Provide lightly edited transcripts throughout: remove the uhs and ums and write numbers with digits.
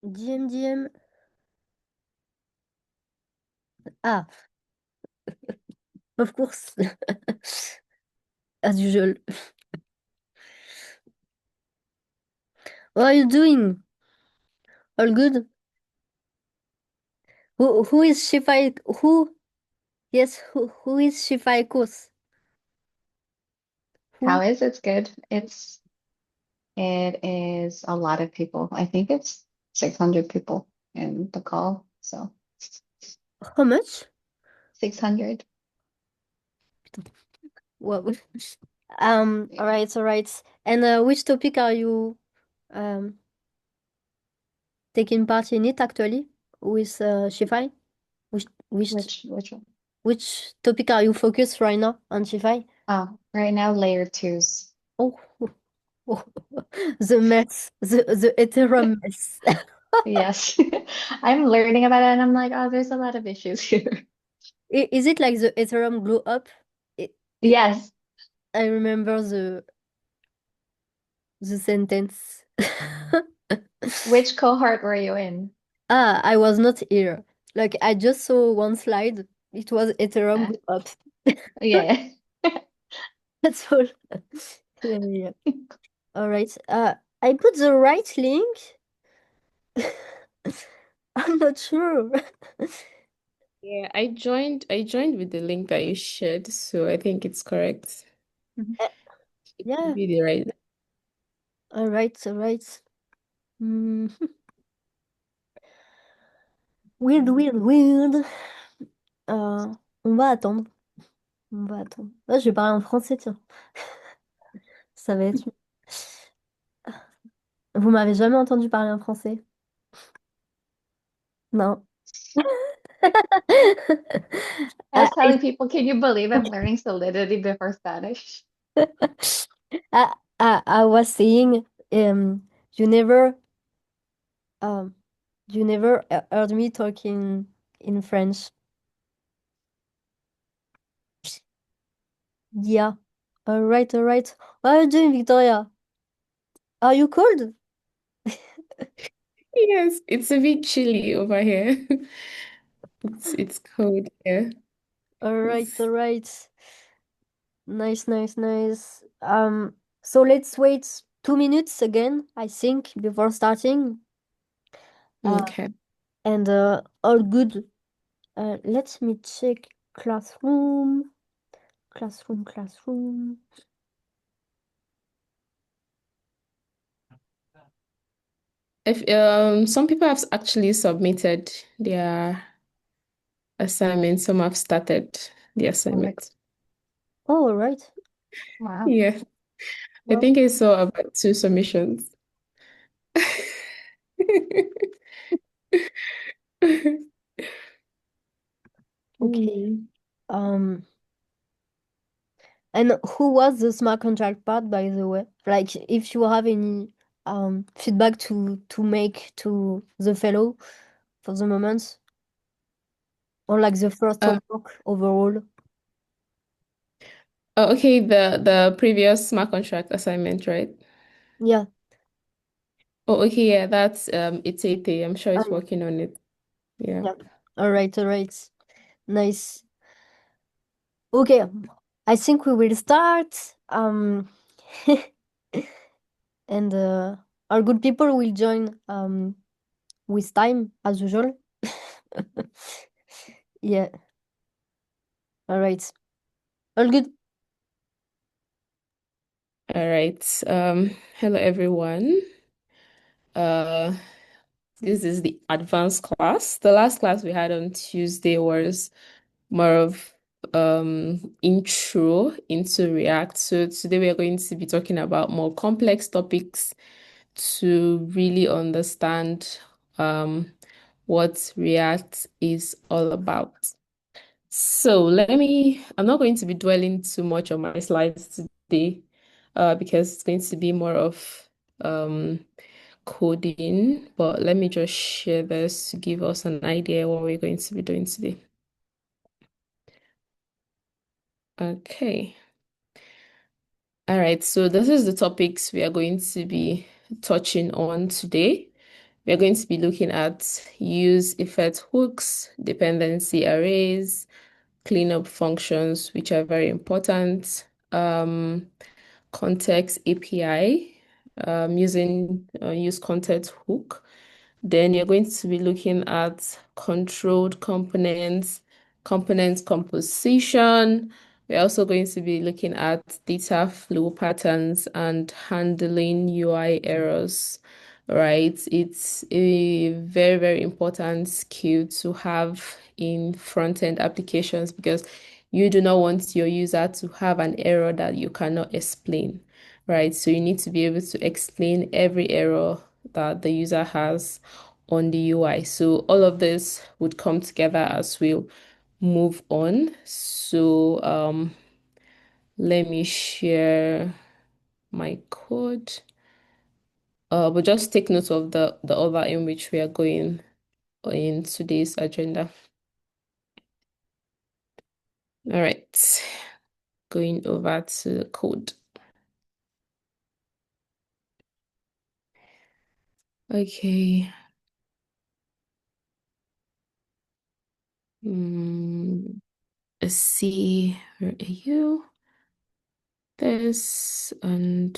DM. Ah, of course. As usual. What are you doing? All good? Who is Shifai? Who? Yes, who is Shifai Kos? How Who? is it's good? It is a lot of people. I think it's 600 people in the call. So How much? 600. What? All right, all right. And which topic are you um taking part in it actually with Shifai? Which which Which one? which topic are you focused right now on Shifai? Oh, right now layer twos. Oh, oh, the mess, the Ethereum mess. Yes. I'm learning about it and I'm like, oh, there's a lot of issues here. Is it like the Ethereum glow up? It Yes. I remember the sentence. Which cohort were you in? Ah, I was not here. Like I just saw one slide. It was Ethereum Uh, go up. yeah. That's all. Yeah, yeah, yeah. All right. I put the right link. I'm not sure. Yeah, I joined with the link that you shared, so I think it's correct. Uh, It should yeah. be the right. All right. All right. Hmm. Weird, weird, weird. Euh, on va attendre. On va attendre. Ah, je vais parler en français, tiens. Ça va être. Vous m'avez jamais entendu parler en français? Non. I was I, telling people, can you believe I'm learning Solidity before Spanish? I was saying, you never, um, you never heard me talking in French. Yeah. All right, all right. What are you doing, Victoria? Are you cold? Yes, it's a bit chilly over here. It's cold here. All right, all It's right. Nice, nice, nice. So let's wait 2 minutes again, I think, before starting. Uh, okay. and all good. Let me check classroom, classroom. If some people have actually submitted their assignment, some have started the Oh my God. assignment. Oh, all right. Wow. Yeah, I Well, think I saw about two submissions. okay. Hmm. Um, and who was the smart contract part, by the way? Like, if you have any feedback to make to the fellow for the moment, or like the first Uh, homework overall. oh, okay, the previous smart contract assignment, right? Yeah. Oh, okay, yeah, that's it's 8 I'm sure Oh, it's yeah. working on it. Yeah. Yeah. All right. All right. Nice. Okay. I think we will start. And our good people will join with time as usual. Yeah. All right. All good. All right. Hello everyone. Uh, this is the advanced class. The last class we had on Tuesday was more of intro into React. So today we are going to be talking about more complex topics to really understand what React is all about. So I'm not going to be dwelling too much on my slides today, because it's going to be more of um, coding, but let me just share this to give us an idea what we're going to be doing today. Okay. All right, so this is the topics we are going to be touching on today. we're going to be looking at use effect hooks, dependency arrays, cleanup functions, which are very important, context API, using use context hook. Then you're going to be looking at controlled components, component composition. We're also going to be looking at data flow patterns and handling UI errors, right? It's a very, very important skill to have in front-end applications because you do not want your user to have an error that you cannot explain, right? So you need to be able to explain every error that the user has on the UI. So all of this would come together as we'll move on. So let me share my code. But just take note of the order in which we are going in today's agenda. All right, going over to the code. Okay. Let's see, where are you? This and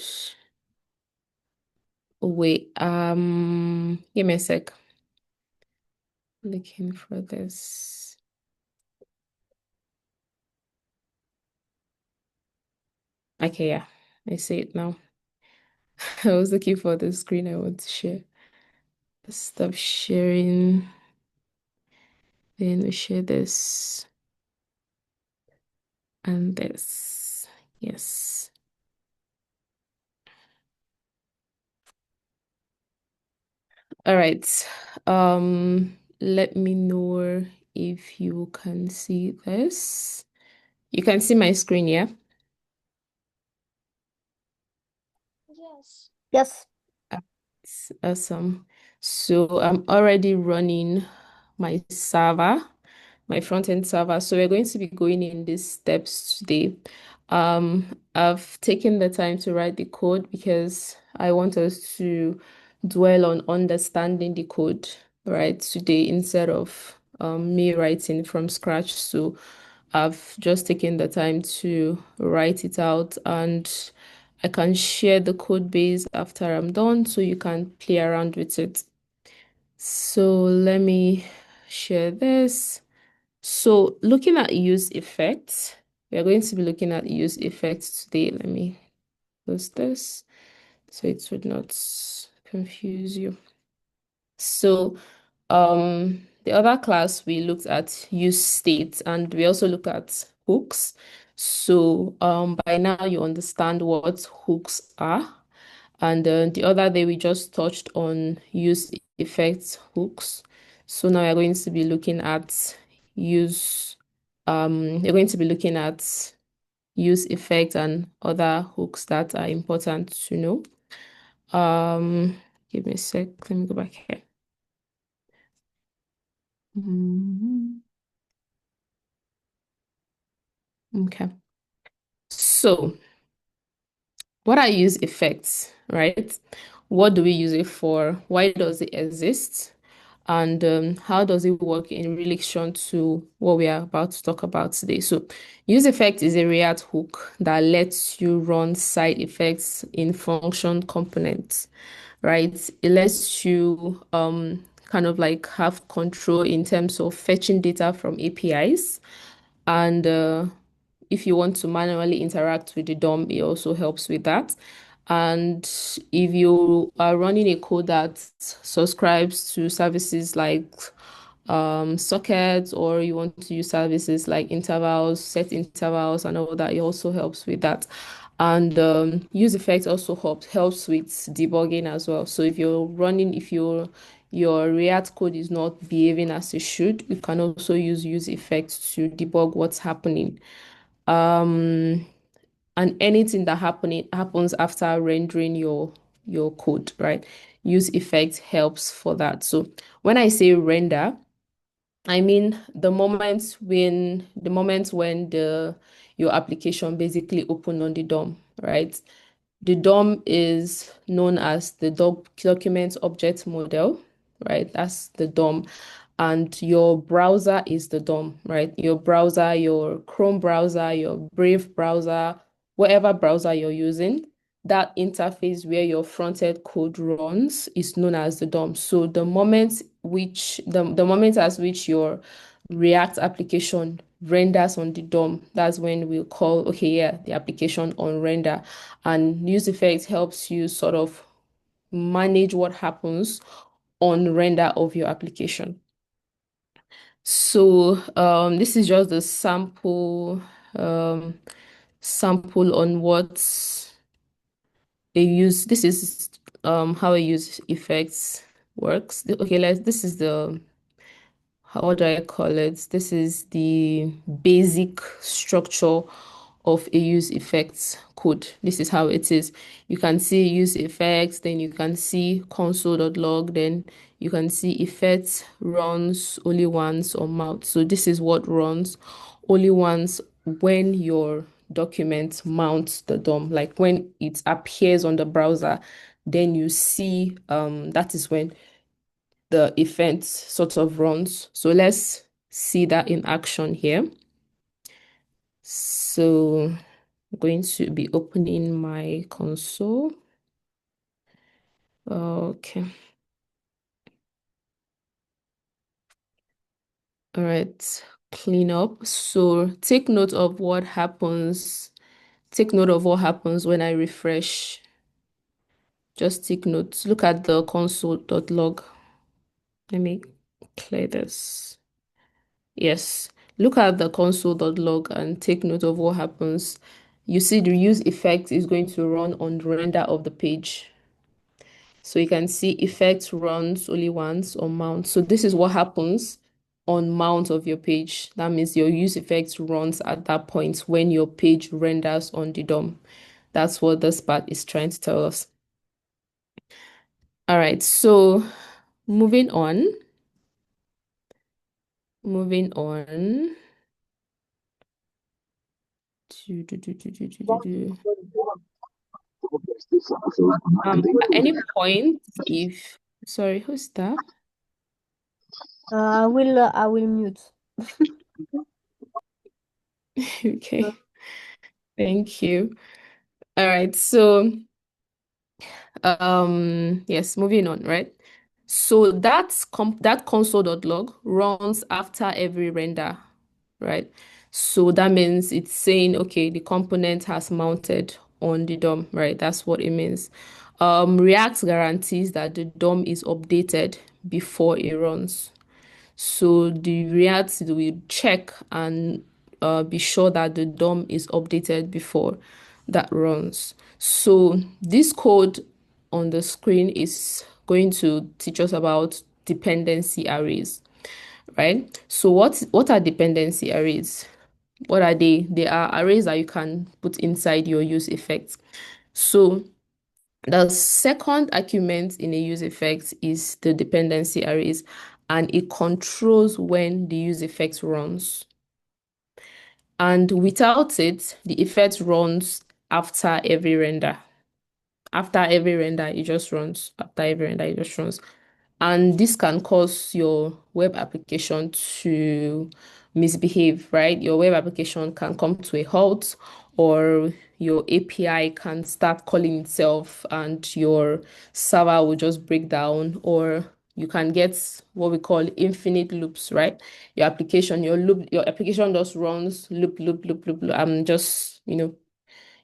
oh, wait, give me a sec. Looking for this. Okay, yeah, I see it now. I was looking for the screen I want to share. Stop sharing. Then we share this and this. Yes. All right. Let me know if you can see this. You can see my screen, yeah? Yes. Yes. It's awesome. So I'm already running my server, my front-end server. So we're going to be going in these steps today. I've taken the time to write the code because I want us to dwell on understanding the code, right, today instead of me writing from scratch. So I've just taken the time to write it out and I can share the code base after I'm done so you can play around with it. So let me share this. So looking at use effects, we are going to be looking at use effects today. Let me close this so it would not confuse you. So the other class we looked at use states and we also looked at hooks. So by now you understand what hooks are. And the other day we just touched on use effects hooks. So now we're going to be looking at use we're going to be looking at use effects and other hooks that are important to know. Give me a sec, let me go back here. Okay. So, what are use effects, right? What do we use it for? Why does it exist? And how does it work in relation to what we are about to talk about today? So, use effect is a React hook that lets you run side effects in function components, right? It lets you kind of like have control in terms of fetching data from APIs and if you want to manually interact with the DOM, it also helps with that. And if you are running a code that subscribes to services like sockets, or you want to use services like intervals, set intervals, and all that, it also helps with that. And use effect also helps with debugging as well. So if you're running, if your React code is not behaving as it should, you can also use effects to debug what's happening. Um, and anything that happens after rendering your code, right? Use effect helps for that. So when I say render, I mean the moment when your application basically open on the DOM, right? The DOM is known as the document object model. right? That's the DOM. And your browser is the DOM, right? Your browser, your Chrome browser, your Brave browser, whatever browser you're using, that interface where your front-end code runs is known as the DOM. So the moment as which your React application renders on the DOM, that's when we'll call, okay, yeah, the application on render. And use effects helps you sort of manage what happens on render of your application. So this is just the um, sample on what this is how a use effects works. Okay, this is the, how do I call it? This is the basic structure of a use effects code. This is how it is. You can see use effects, then you can see console.log, then you can see effects runs only once or mount. So this is what runs only once when your document mounts the DOM, like when it appears on the browser, then you see that is when the event sort of runs. So let's see that in action here. So I'm going to be opening my console. Okay. All right. Clean up. So take note of what happens. Take note of what happens when I refresh. Just take notes. Look at the console.log. Let me clear this. Yes, look at the console.log and take note of what happens. You see the use effect is going to run on the render of the page. So you can see effect runs only once on mount. So this is what happens on mount of your page. That means your use effect runs at that point when your page renders on the DOM. That's what this part is trying to tell us. All right, so moving on. Moving on. At any point, if sorry, who's that? I will mute. Okay, thank you. All right, so yes, moving on, right? So that console.log runs after every render, right? So that means it's saying, okay, the component has mounted on the DOM, right? That's what it means. React guarantees that the DOM is updated before it runs. So the React will check and be sure that the DOM is updated before that runs. So this code on the screen is going to teach us about dependency arrays, right? So what are dependency arrays? What are they? They are arrays that you can put inside your use effects. So the second argument in a use effect is the dependency arrays, and it controls when the use effect runs. And without it, the effect runs after every render. After every render, it just runs. After every render, it just runs. And this can cause your web application to misbehave, right? Your web application can come to a halt, or your API can start calling itself and your server will just break down, or you can get what we call infinite loops, right? Your application just runs loop, loop, loop, loop, loop, and just,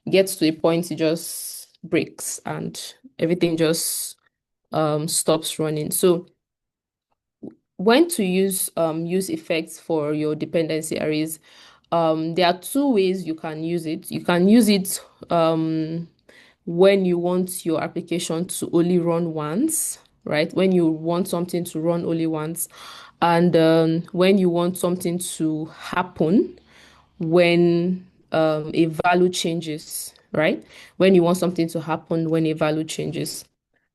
gets to a point it just breaks and everything just stops running. So when to use effects for your dependency arrays, there are two ways you can use it. You can use it when you want your application to only run once, right? When you want something to run only once, and when you want something to happen when a value changes, right? When you want something to happen when a value changes.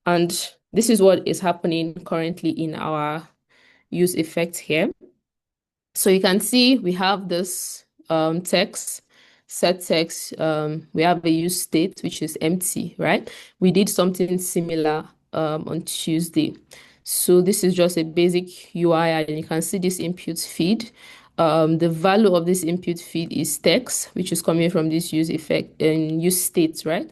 And this is what is happening currently in our use effect here. So you can see we have this text, set text, we have a use state, which is empty, right? We did something similar on Tuesday. So this is just a basic UI, and you can see this input feed. The value of this input feed is text, which is coming from this use effect and use state, right?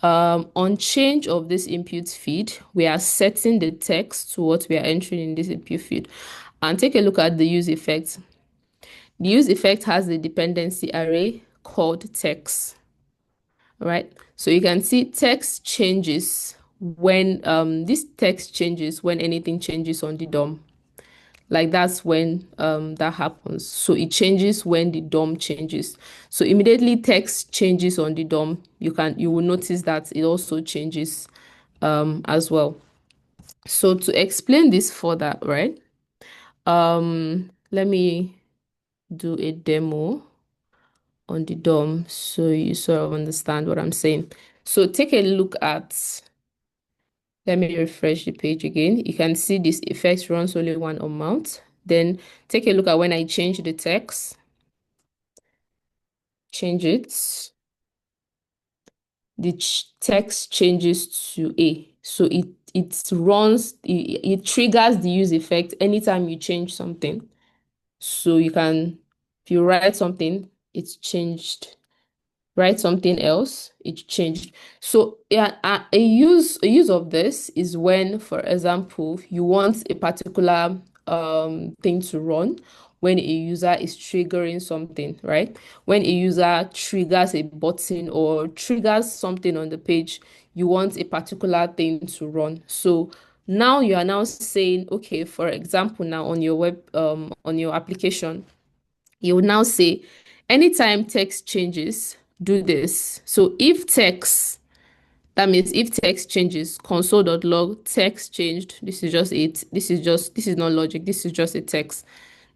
On change of this input feed, we are setting the text to what we are entering in this input feed. And take a look at the use effect. The use effect has a dependency array called text, right? So you can see text changes when this text changes when anything changes on the DOM. Like that's when that happens. So it changes when the DOM changes. So immediately text changes on the DOM, you will notice that it also changes as well. So to explain this further, right? Let me do a demo on the DOM so you sort of understand what I'm saying. So take a look at, let me refresh the page again. You can see this effect runs only one amount. Then take a look at when I change the text, change it, the text changes to A. So it triggers the use effect anytime you change something. So you can, if you write something, it's changed. Write something else, it changed. So yeah, a use of this is when, for example, you want a particular thing to run when a user is triggering something, right? When a user triggers a button or triggers something on the page, you want a particular thing to run. So now you are now saying, okay, for example, now on your on your application, you will now say, anytime text changes, do this. So if text, that means if text changes, console.log text changed. This is just it. This is not logic. This is just a text.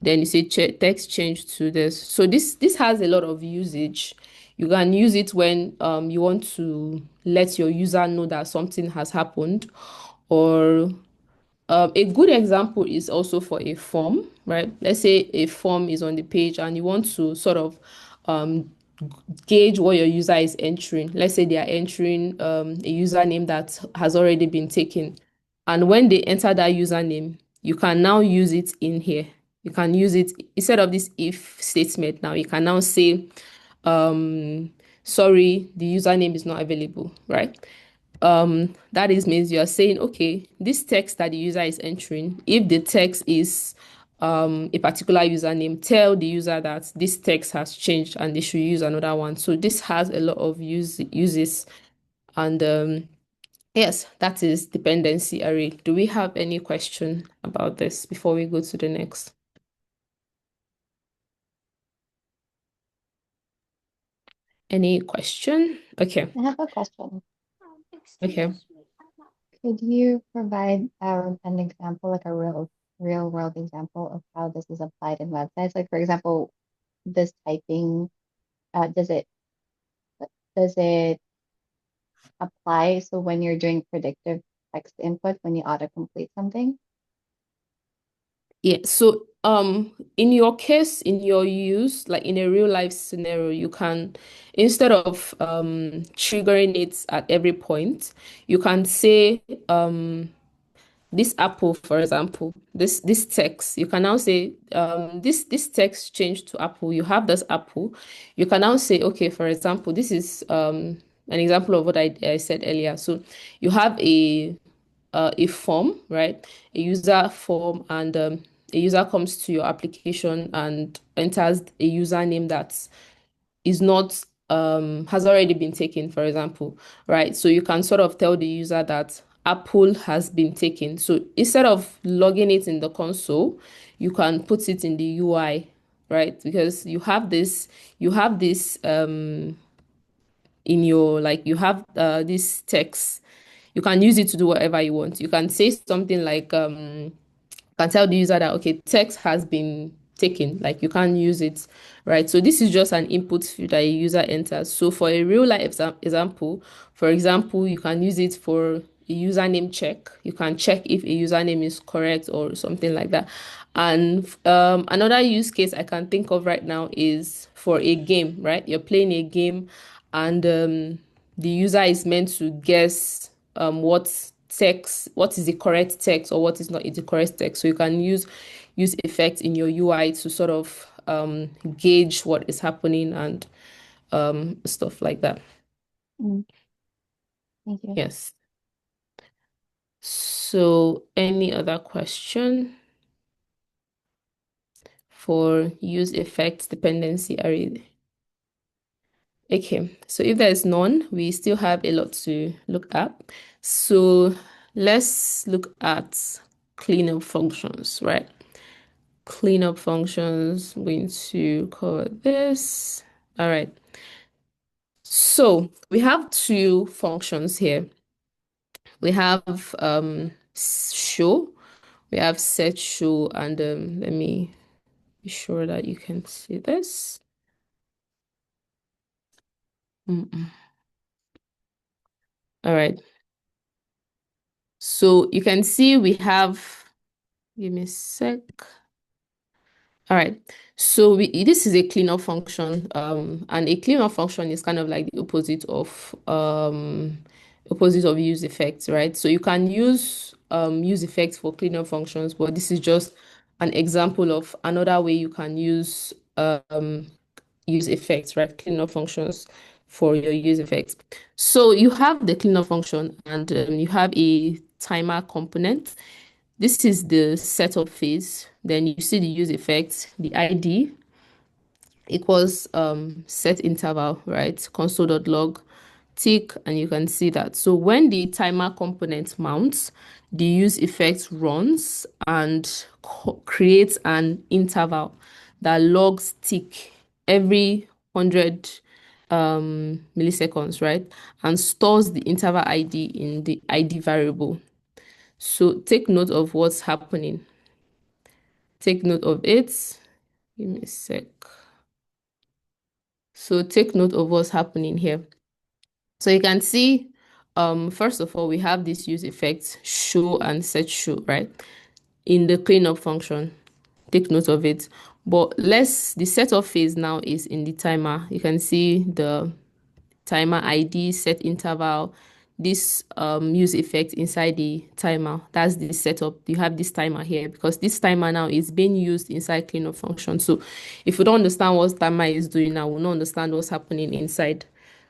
Then you say text changed to this. So this has a lot of usage. You can use it when you want to let your user know that something has happened, or a good example is also for a form, right? Let's say a form is on the page and you want to sort of um, gauge what your user is entering. Let's say they are entering a username that has already been taken. And when they enter that username, you can now use it in here. You can use it instead of this if statement. Now you can now say, sorry, the username is not available, right? That is means you are saying, okay, this text that the user is entering, if the text is a particular username, tell the user that this text has changed and they should use another one. So this has a lot of uses, and yes, that is dependency array. Do we have any question about this before we go to the next? Any question? Okay. I have a question. Okay. Could you provide an example, like a real world example of how this is applied in websites? Like for example, this typing, does it apply? So when you're doing predictive text input, when you autocomplete something? Yeah, so in your case, in your use, like in a real life scenario, you can, instead of triggering it at every point, you can say this apple, for example, this text, you can now say this text changed to apple. You have this apple. You can now say, okay, for example, this is an example of what I said earlier. So you have a form, right? A user form, and a user comes to your application and enters a username that is not has already been taken, for example, right? So you can sort of tell the user that Apple has been taken. So instead of logging it in the console, you can put it in the UI, right? Because you have this in your, like, you have this text. You can use it to do whatever you want. You can say something like can tell the user that, okay, text has been taken, like you can't use it, right? So this is just an input field that a user enters. So for a real life example, for example, you can use it for a username check. You can check if a username is correct or something like that. And another use case I can think of right now is for a game, right? You're playing a game, and the user is meant to guess what text, what is the correct text or what is not the correct text. So you can use effects in your UI to sort of gauge what is happening and stuff like that. Mm, thank you. Yes. So any other question for use effects dependency array? Okay, so if there's none, we still have a lot to look at. So let's look at cleanup functions, right? Cleanup functions, I'm going to cover this. All right. So we have two functions here. We have show, we have set show, and let me be sure that you can see this. All right. So you can see we have, give me a sec. All right. So this is a cleanup function, and a cleanup function is kind of like the opposite of use effects, right? So you can use effects for cleanup functions, but this is just an example of another way you can use effects, right? Cleanup functions for your use effects. So you have the cleanup function, and you have a timer component. This is the setup phase. Then you see the use effect, the ID equals set interval, right? Console.log tick, and you can see that. So when the timer component mounts, the use effect runs and creates an interval that logs tick every 100 milliseconds, right? And stores the interval ID in the ID variable. So take note of what's happening. Take note of it. Give me a sec. So take note of what's happening here. So you can see, first of all, we have this use effects show and set show, right? In the cleanup function. Take note of it. But the setup phase now is in the timer. You can see the timer ID, set interval, this use effect inside the timer. That's the setup. You have this timer here because this timer now is being used inside cleanup function. So if we don't understand what timer is doing now, we'll not understand what's happening inside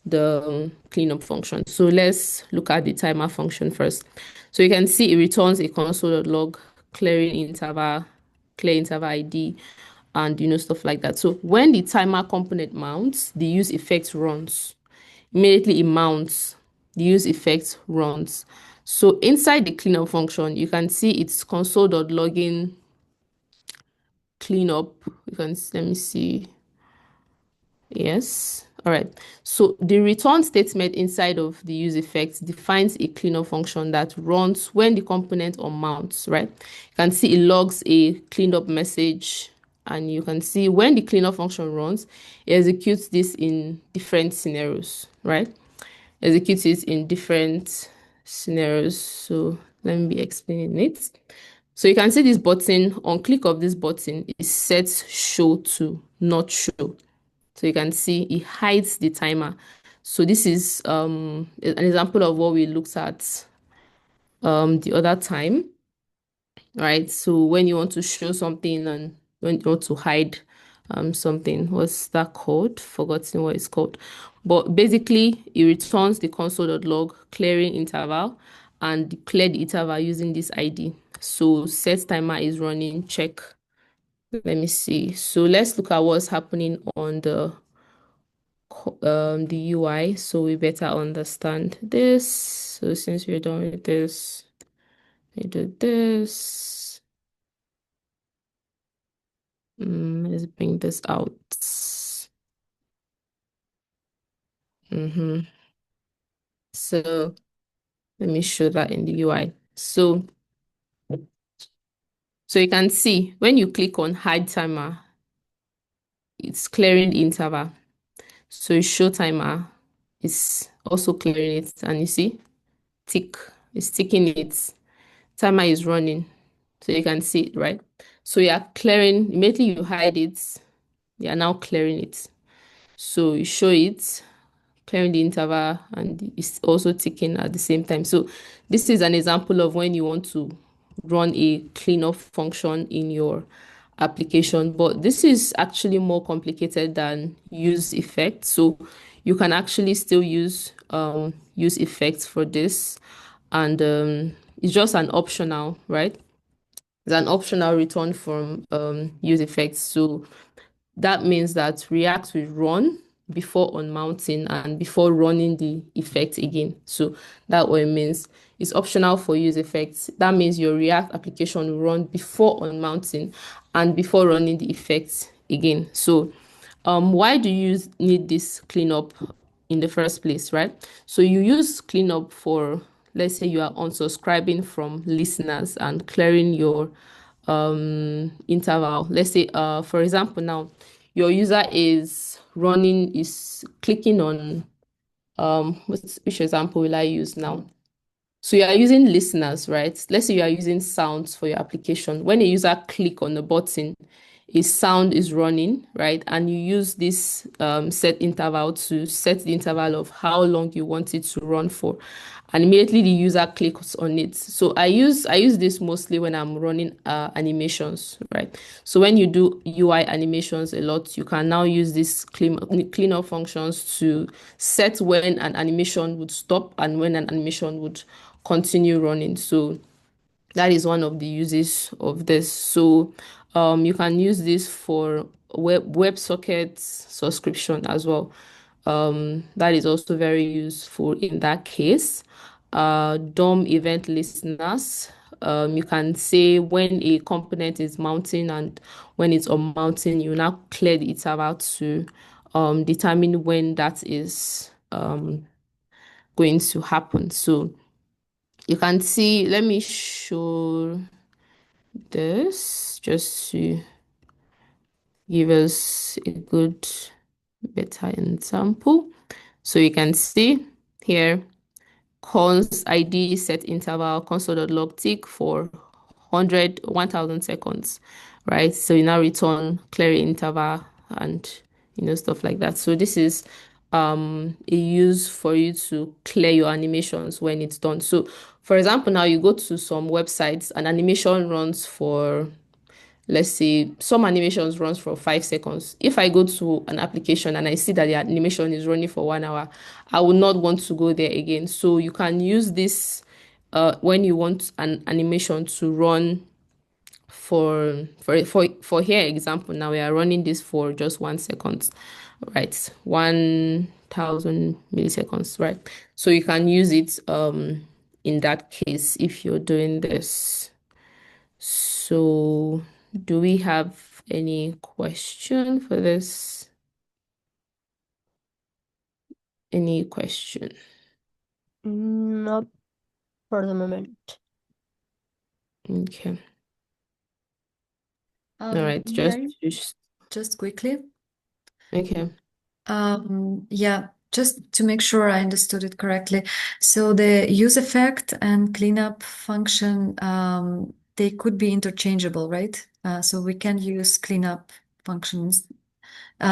the cleanup function. So let's look at the timer function first. So you can see it returns a console.log clearing interval, clear interval ID, and stuff like that. So when the timer component mounts, the use effect runs. Immediately it mounts, the use effect runs. So inside the cleanup function, you can see it's console.logging cleanup. Let me see. Yes. All right. So the return statement inside of the use effect defines a cleanup function that runs when the component unmounts, right? You can see it logs a cleanup message, and you can see when the cleanup function runs, it executes this in different scenarios, right? Executes it in different scenarios. So let me be explaining it. So you can see this button, on click of this button, it sets show to not show. So you can see it hides the timer. So this is an example of what we looked at the other time, right? So when you want to show something and when you want to hide something, what's that called? Forgotten what it's called. But basically, it returns the console.log clearing interval and declare the interval using this ID. So set timer is running, check. Let me see. So let's look at what's happening on the UI so we better understand this. So since we're done with this, we do this. Let's bring this out. So let me show that in the UI. So you can see when you click on hide timer, it's clearing the interval. So show timer is also clearing it, and you see tick, it's ticking it. Timer is running. So you can see it, right? So you are clearing, immediately you hide it, you are now clearing it. So you show it, clearing the interval and it's also ticking at the same time. So this is an example of when you want to run a cleanup function in your application, but this is actually more complicated than use effects. So you can actually still use effects for this, and it's just an optional, right? It's an optional return from use effects. So that means that React will run before unmounting and before running the effect again. So that what it means. It's optional for use effects. That means your React application will run before unmounting and before running the effects again. So why do you need this cleanup in the first place, right? So you use cleanup for, let's say you are unsubscribing from listeners and clearing your interval. Let's say for example now your user is clicking on which example will I use now? So you are using listeners, right? Let's say you are using sounds for your application. When a user click on the button, a sound is running, right? And you use this set interval to set the interval of how long you want it to run for. And immediately the user clicks on it. So I use this mostly when I'm running animations, right? So when you do UI animations a lot, you can now use this cleanup functions to set when an animation would stop and when an animation would continue running. So that is one of the uses of this. So you can use this for WebSockets subscription as well. That is also very useful in that case. DOM event listeners. You can say when a component is mounting and when it's unmounting, you now clear the interval to determine when that is going to happen. So you can see, let me show this just to give us a good, better example. So you can see here, cons ID set interval console.log tick for 1,000 seconds, right? So you now return clear interval and stuff like that. So this is a use for you to clear your animations when it's done. So for example, now you go to some websites, an animation runs for, let's say some animations runs for 5 seconds. If I go to an application and I see that the animation is running for 1 hour, I will not want to go there again. So you can use this when you want an animation to run for here example. Now we are running this for just 1 second, right? 1,000 milliseconds, right? So you can use it in that case if you're doing this. So, do we have any question for this? Any question? Not for the moment. Okay. All right. Mary, Just just quickly. okay. Yeah, just to make sure I understood it correctly. So the use effect and cleanup function, they could be interchangeable, right? So we can use cleanup functions.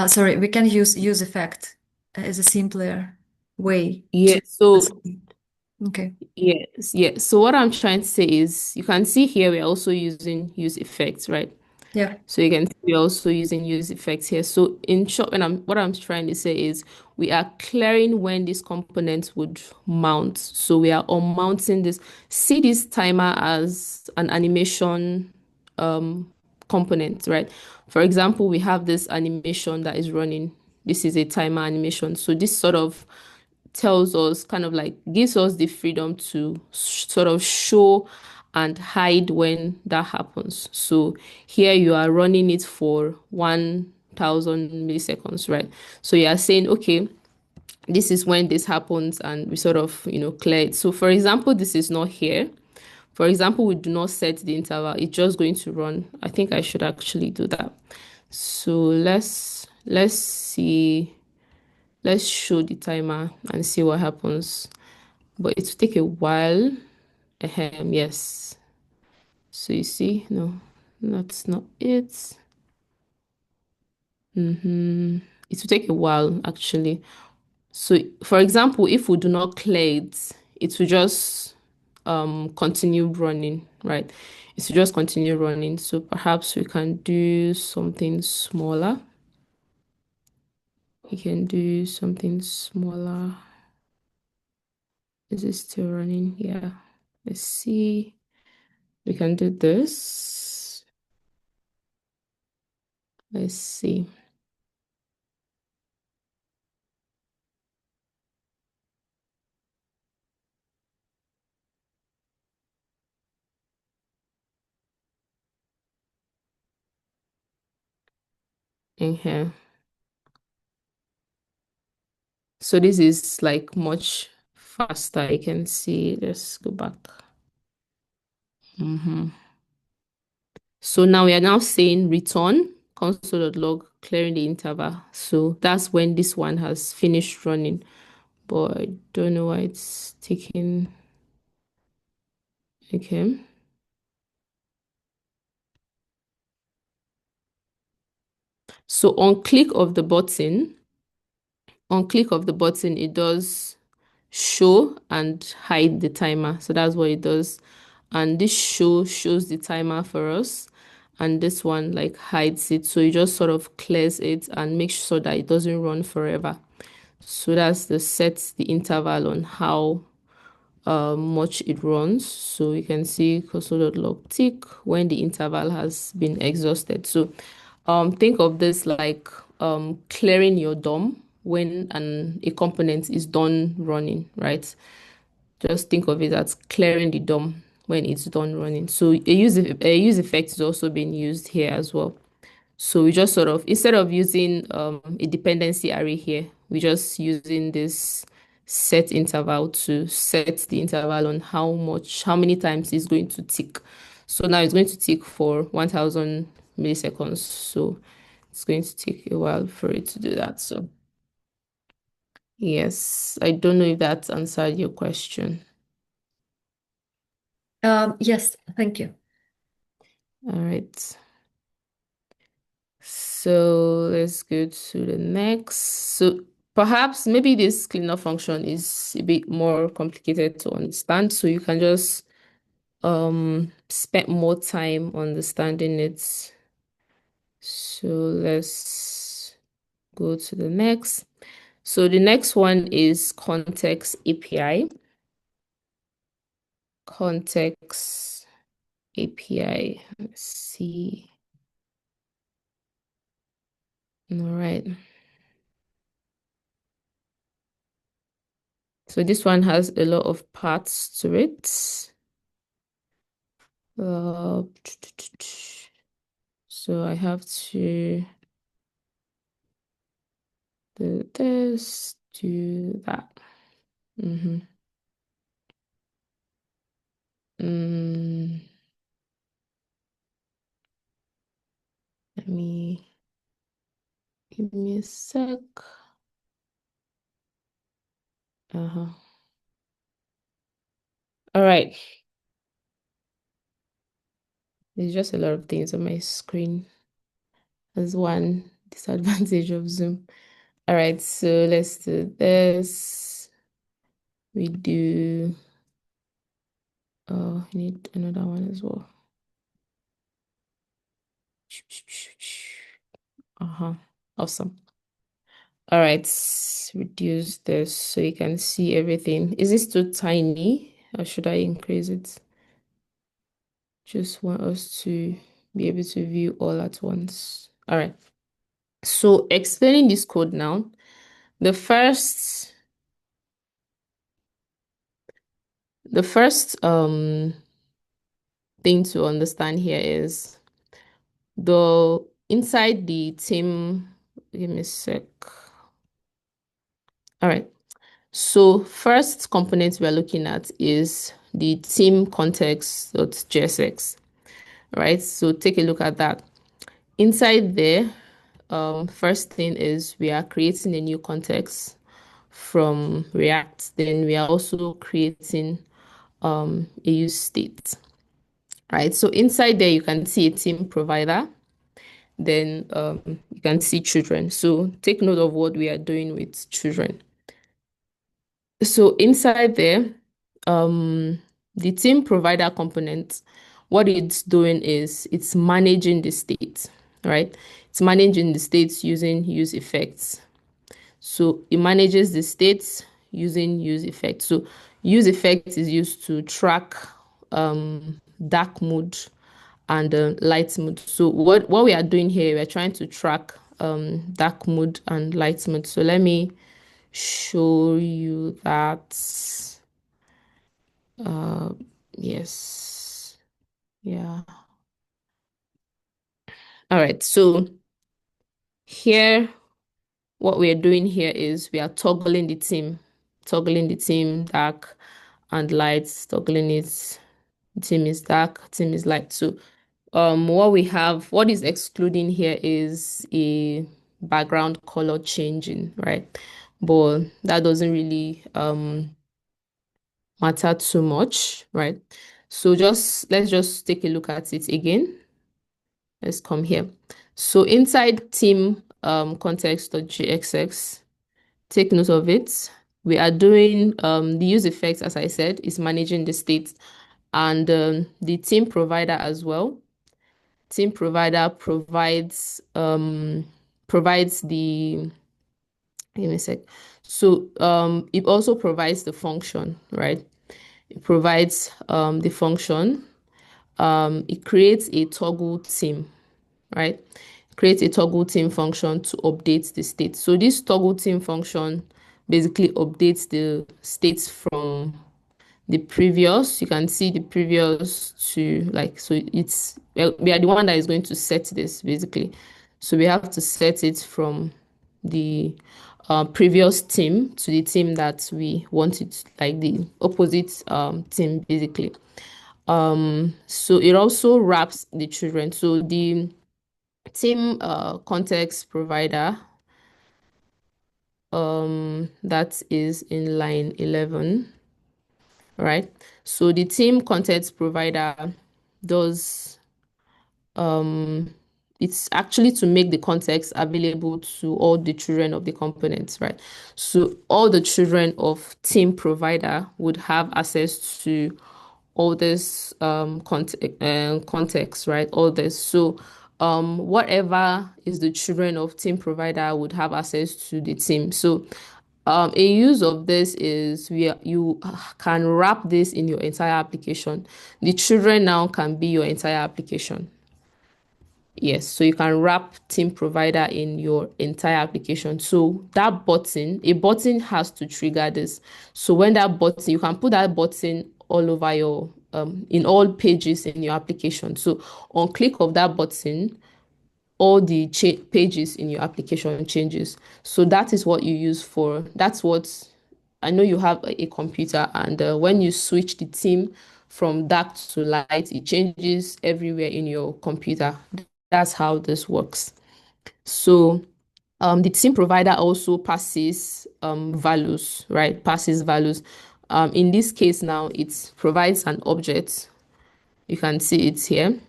Sorry, we can use effect as a simpler way Yeah. to. So Okay. yes, yeah. So what I'm trying to say is, you can see here we're also using use effects, right? Yeah. So you can see we're also using use effects here. So in short, what I'm trying to say is we are clearing when this component would mount. So we are unmounting this. See this timer as an animation component, right? For example, we have this animation that is running. This is a timer animation. So this sort of tells us, kind of like gives us the freedom to sort of show and hide when that happens. So here you are running it for 1,000 milliseconds, right? So you are saying, okay, this is when this happens, and we sort of, clear it. So for example, this is not here. For example, we do not set the interval. It's just going to run. I think I should actually do that. So let's see. Let's show the timer and see what happens. But it will take a while. Yes. So you see, no, that's not it. It will take a while actually. So for example, if we do not clear it, it will just continue running, right? It will just continue running. So perhaps we can do something smaller. We can do something smaller. Is it still running? Yeah. Let's see. We can do this. Let's see. In here. So this is like much faster. I can see. Let's go back. So now we are now saying return console.log clearing the interval. So that's when this one has finished running. But I don't know why it's taking. Okay. So on click of the button, it does show and hide the timer. So that's what it does. And this shows the timer for us. And this one like hides it. So it just sort of clears it and makes sure that it doesn't run forever. So that's the set the interval on how much it runs. So you can see console.log tick when the interval has been exhausted. So think of this like clearing your DOM when a component is done running, right? Just think of it as clearing the DOM when it's done running. So a use effect is also being used here as well. So we just sort of, instead of using a dependency array here, we're just using this set interval to set the interval on how many times it's going to tick. So now it's going to tick for 1000 milliseconds. So it's going to take a while for it to do that. So yes, I don't know if that answered your question. Yes, thank you. All right. So let's go to the next. So perhaps maybe this cleanup function is a bit more complicated to understand. So you can just spend more time understanding it. So let's go to the next. So the next one is context API. Context API. Let's see. All right. So this one has a lot of parts to it. Uh, so I have to do this, do that. Mm, let me give me a sec. All right. There's just a lot of things on my screen. That's one disadvantage of Zoom. All right, so let's do this. We do, oh, I need another one as well. Awesome. All right, reduce this so you can see everything. Is this too tiny or should I increase it? Just want us to be able to view all at once. All right. So explaining this code now, the first thing to understand here is the inside the team. Give me a sec. All right. So first component we're looking at is the team context.jsx, right? So take a look at that. Inside there, first thing is we are creating a new context from React. Then we are also creating a use state, right? So inside there, you can see a team provider. Then you can see children. So take note of what we are doing with children. So inside there, the team provider component, what it's doing is it's managing the state, right? It's managing the states using use effects. So it manages the states using use effects. So use effects is used to track dark mode and light mode. So what we are doing here, we're trying to track dark mode and light mode. So let me show you that. Yes. Yeah. All right. So here, what we are doing here is we are toggling the team dark and light, toggling it. Team is dark, team is light. So what is excluding here is a background color changing, right? But that doesn't really matter too much, right? So let's just take a look at it again. Let's come here. So inside team context.jsx, take note of it. We are doing the use effects, as I said, is managing the state, and the team provider as well. Team provider provides the, give me a sec. So it also provides the function, right? It provides the function. It creates a toggle team, right? Create a toggle team function to update the state. So this toggle team function basically updates the states from the previous. You can see the previous to like, so it's, we are the one that is going to set this basically. So we have to set it from the previous team to the team that we want it, like the opposite team basically. So it also wraps the children. So the team context provider, that is in line 11, right? So the team context provider does it's actually to make the context available to all the children of the components, right? So all the children of team provider would have access to all this context, right? All this. So whatever is the children of team provider would have access to the team. So a use of this is you can wrap this in your entire application. The children now can be your entire application. Yes, so you can wrap team provider in your entire application. So that button, a button has to trigger this. So when that button, you can put that button all over your, in all pages in your application. So on click of that button, all the pages in your application changes. So that is what you use for, that's what, I know you have a computer, and when you switch the theme from dark to light, it changes everywhere in your computer. That's how this works. So the theme provider also passes values, right? Passes values. In this case now, it provides an object. You can see it here.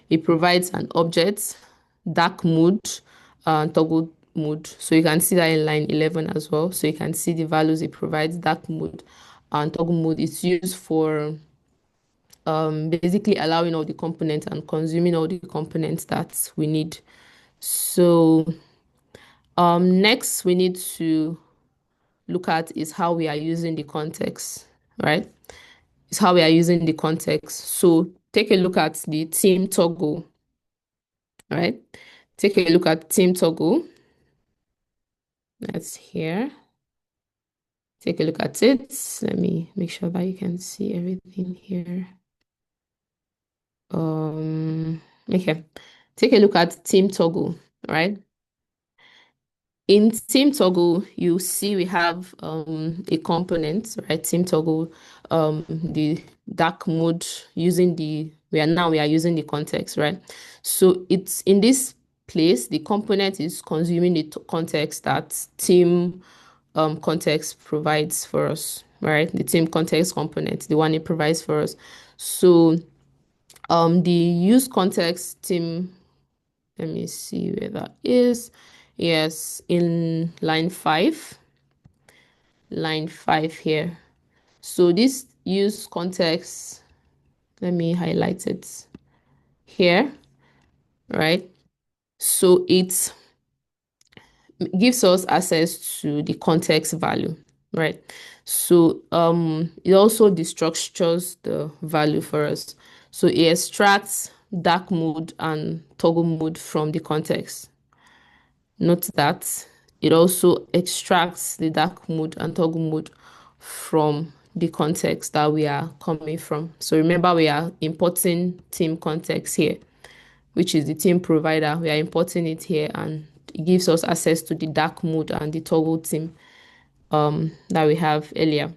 It provides an object, dark mode, toggle mode. So you can see that in line 11 as well. So you can see the values it provides, dark mode and toggle mode. It's used for basically allowing all the components and consuming all the components that we need. So next we need to look at is how we are using the context, right? Is how we are using the context. So take a look at the team toggle, right? Take a look at team toggle. That's here. Take a look at it. Let me make sure that you can see everything here. Okay. Take a look at team toggle, right? In team toggle, you see we have a component, right? Team toggle, the dark mode using we are using the context, right? So it's in this place, the component is consuming the context that team context provides for us, right? The team context component, the one it provides for us. So the use context team, let me see where that is. Yes, in line 5. line 5 here. So this use context, let me highlight it here, right? So it gives us access to the context value, right? So it also destructures the value for us. So it extracts dark mode and toggle mode from the context. Note that it also extracts the dark mode and toggle mode from the context that we are coming from. So remember, we are importing team context here, which is the team provider. We are importing it here, and it gives us access to the dark mode and the toggle team that we have earlier.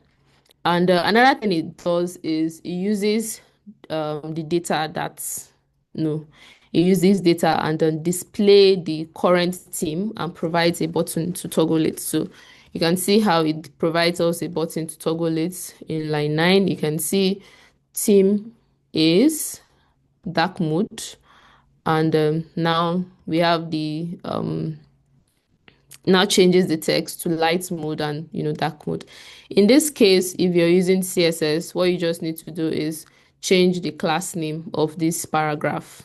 And another thing it does is it uses the data that's no, it uses data and then display the current team and provides a button to toggle it. So you can see how it provides us a button to toggle it in line 9. You can see team is dark mode, and now we have the now changes the text to light mode and dark mode. In this case, if you're using CSS, what you just need to do is change the class name of this paragraph.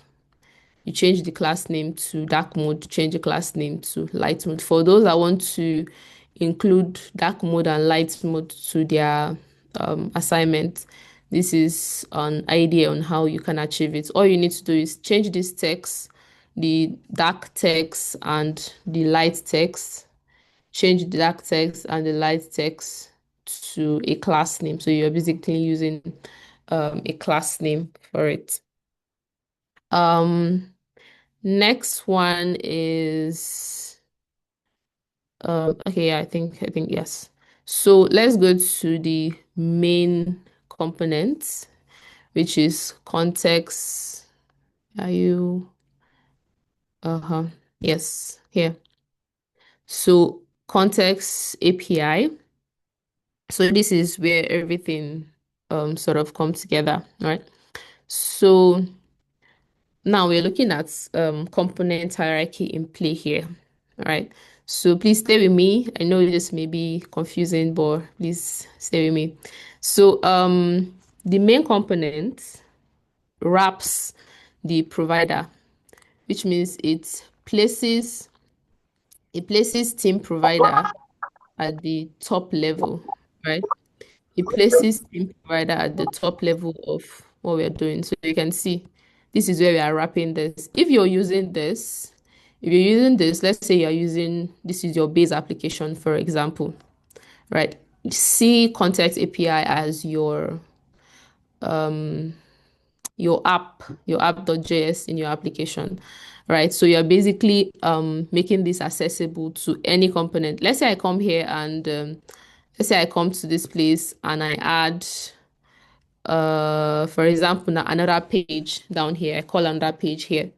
You change the class name to dark mode, change the class name to light mode. For those that want to include dark mode and light mode to their assignment, this is an idea on how you can achieve it. All you need to do is change this text, the dark text and the light text, change the dark text and the light text to a class name. So you're basically using a class name for it. Next one is okay, yeah, I think yes. So let's go to the main component, which is context. Are you yes, here. So context API. So this is where everything sort of comes together, right? So now we're looking at component hierarchy in play here, right? So please stay with me. I know this may be confusing, but please stay with me. So the main component wraps the provider, which means it places team provider at the top level, right? It places team provider at the top level of what we're doing. So you can see this is where we are wrapping this. If you're using this, let's say this is your base application, for example, right? See Context API as your app.js in your application, right? So you're basically making this accessible to any component. Let's say I come here and let's say I come to this place and I add for example, now another page down here. I call another page here.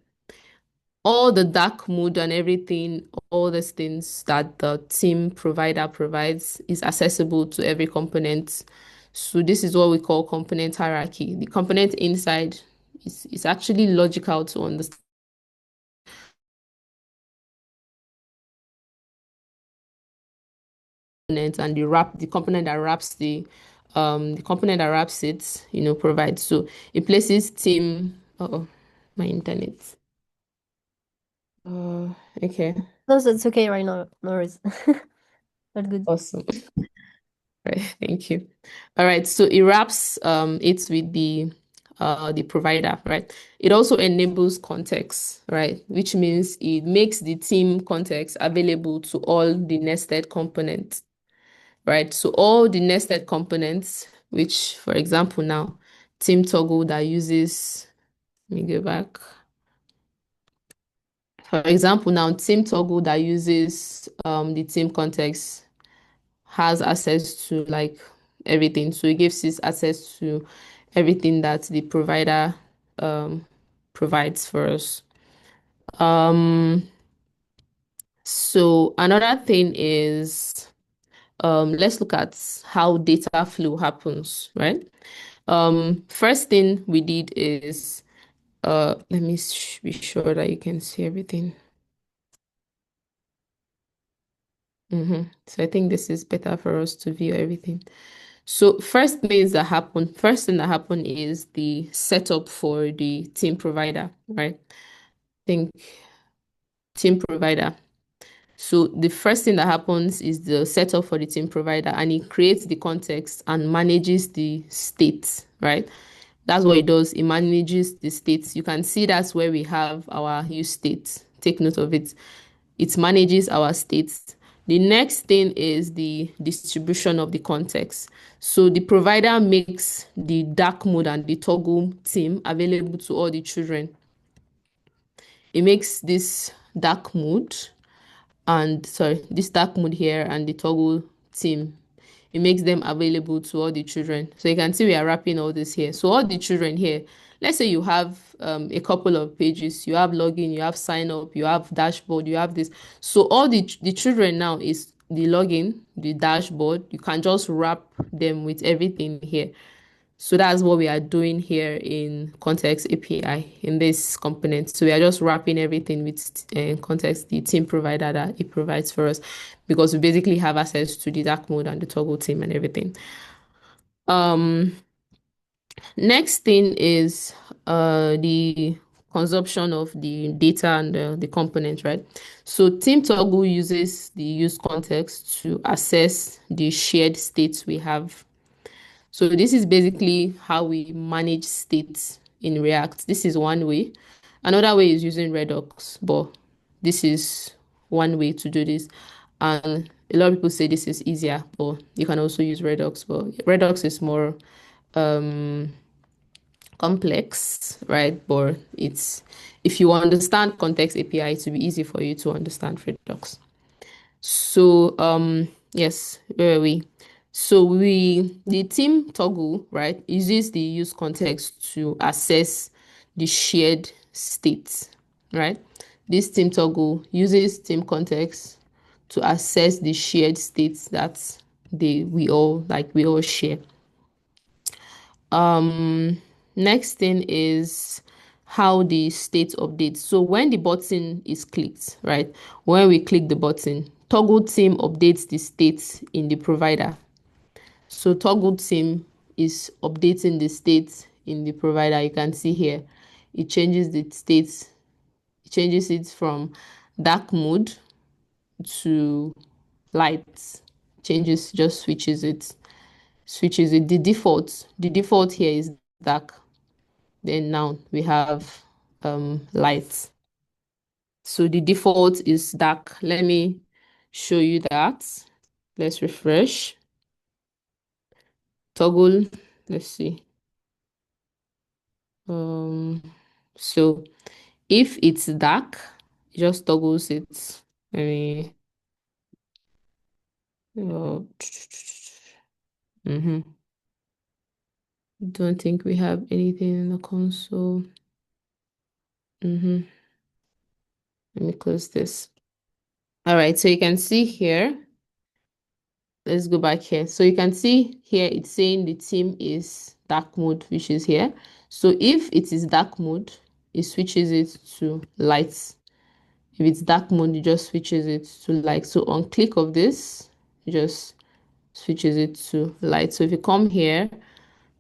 All the dark mode and everything, all these things that the team provider provides is accessible to every component. So this is what we call component hierarchy. The component inside is actually logical to understand, and the component that wraps the component that wraps it, provides. So it places team. Oh, my internet. Okay. No, that's okay right now. No worries. All good. Awesome. Right, thank you. All right, so it wraps it with the provider, right? It also enables context, right? Which means it makes the team context available to all the nested components, right? So all the nested components, which for example now, team toggle that uses, let me go back. For example, now team toggle that uses the team context has access to like everything. So it gives us access to everything that the provider provides for us. So another thing is let's look at how data flow happens, right? First thing we did is let me be sure that you can see everything. So I think this is better for us to view everything. So first thing that happen is the setup for the team provider, right? Think team provider. So the first thing that happens is the setup for the team provider, and it creates the context and manages the state, right? That's what it does. It manages the states. You can see that's where we have our use state. Take note of it. It manages our states. The next thing is the distribution of the context. So the provider makes the dark mode and the toggle theme available to all the children. It makes this dark mode this dark mode here and the toggle theme, it makes them available to all the children. So you can see we are wrapping all this here. So all the children here, let's say you have a couple of pages, you have login, you have sign up, you have dashboard, you have this. So all the children now is the login, the dashboard. You can just wrap them with everything here. So that's what we are doing here in Context API in this component. So we are just wrapping everything with Context, the team provider that it provides for us, because we basically have access to the dark mode and the toggle theme and everything. Next thing is the consumption of the data and the component, right? So team toggle uses the use context to access the shared states we have. So this is basically how we manage states in React. This is one way. Another way is using Redux, but this is one way to do this. And a lot of people say this is easier, but you can also use Redux. But Redux is more complex, right? But if you understand Context API, it will be easy for you to understand Redux. So, yes, where are we? So the team toggle, right, uses the use context to assess the shared state, right? This team toggle uses team context to assess the shared states that we all share. Next thing is how the state updates. So when the button is clicked, right? When we click the button, toggle team updates the state in the provider. So toggle team is updating the state in the provider. You can see here, it changes the state. It changes it from dark mode to light. Changes, just switches it. The default here is dark. Then now we have light. So the default is dark. Let me show you that. Let's refresh. Toggle, let's see. So if it's dark, it just toggles it. Let me don't think we have anything in the console. Let me close this. All right, so you can see here. Let's go back here. So you can see here it's saying the theme is dark mode, which is here. So if it is dark mode, it switches it to light. If it's dark mode, it just switches it to light. So on click of this, it just switches it to light. So if you come here,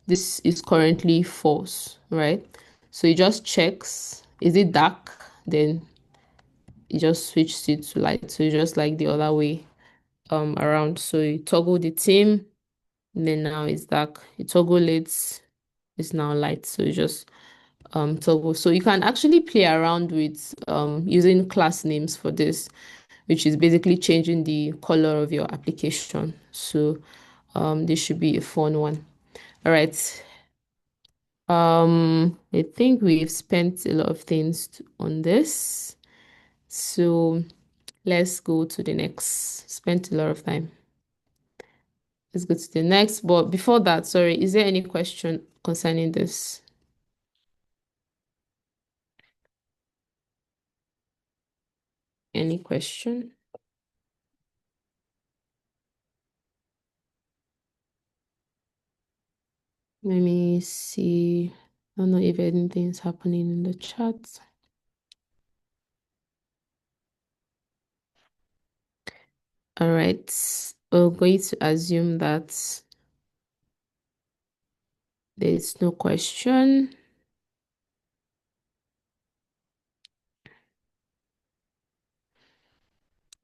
this is currently false, right? So it just checks, is it dark? Then it just switches it to light. So it's just like the other way around. So you toggle the theme, then now it's dark. You toggle it, it's now light. So you just toggle. So you can actually play around with using class names for this, which is basically changing the color of your application. So this should be a fun one. All right. I think we've spent a lot of things on this. So let's go to the next. Spent a lot of time. Let's go to the next. But before that, sorry, is there any question concerning this? Any question? Let me see. I don't know if anything's happening in the chat. All right. We're going to assume that there's no question.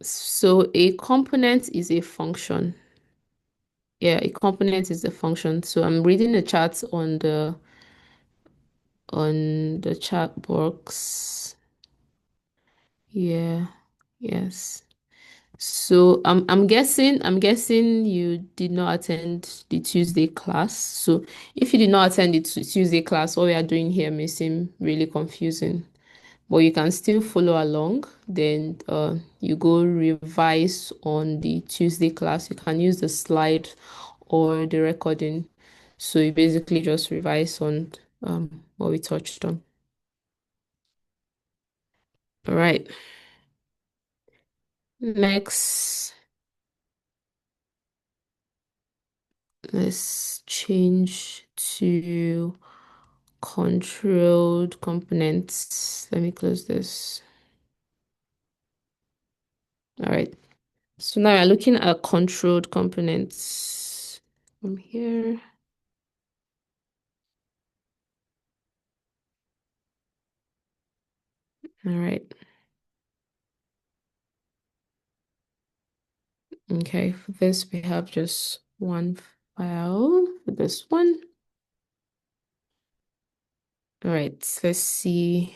So a component is a function. Yeah, a component is a function. So I'm reading the chat on the chat box. Yeah. Yes. So I'm guessing you did not attend the Tuesday class. So if you did not attend the Tuesday class, what we are doing here may seem really confusing. But you can still follow along. Then you go revise on the Tuesday class. You can use the slide or the recording. So you basically just revise on what we touched on. All right. Next, let's change to controlled components. Let me close this. All right. So now we're looking at controlled components from here. All right. Okay, for this we have just one file for this one. All right, let's see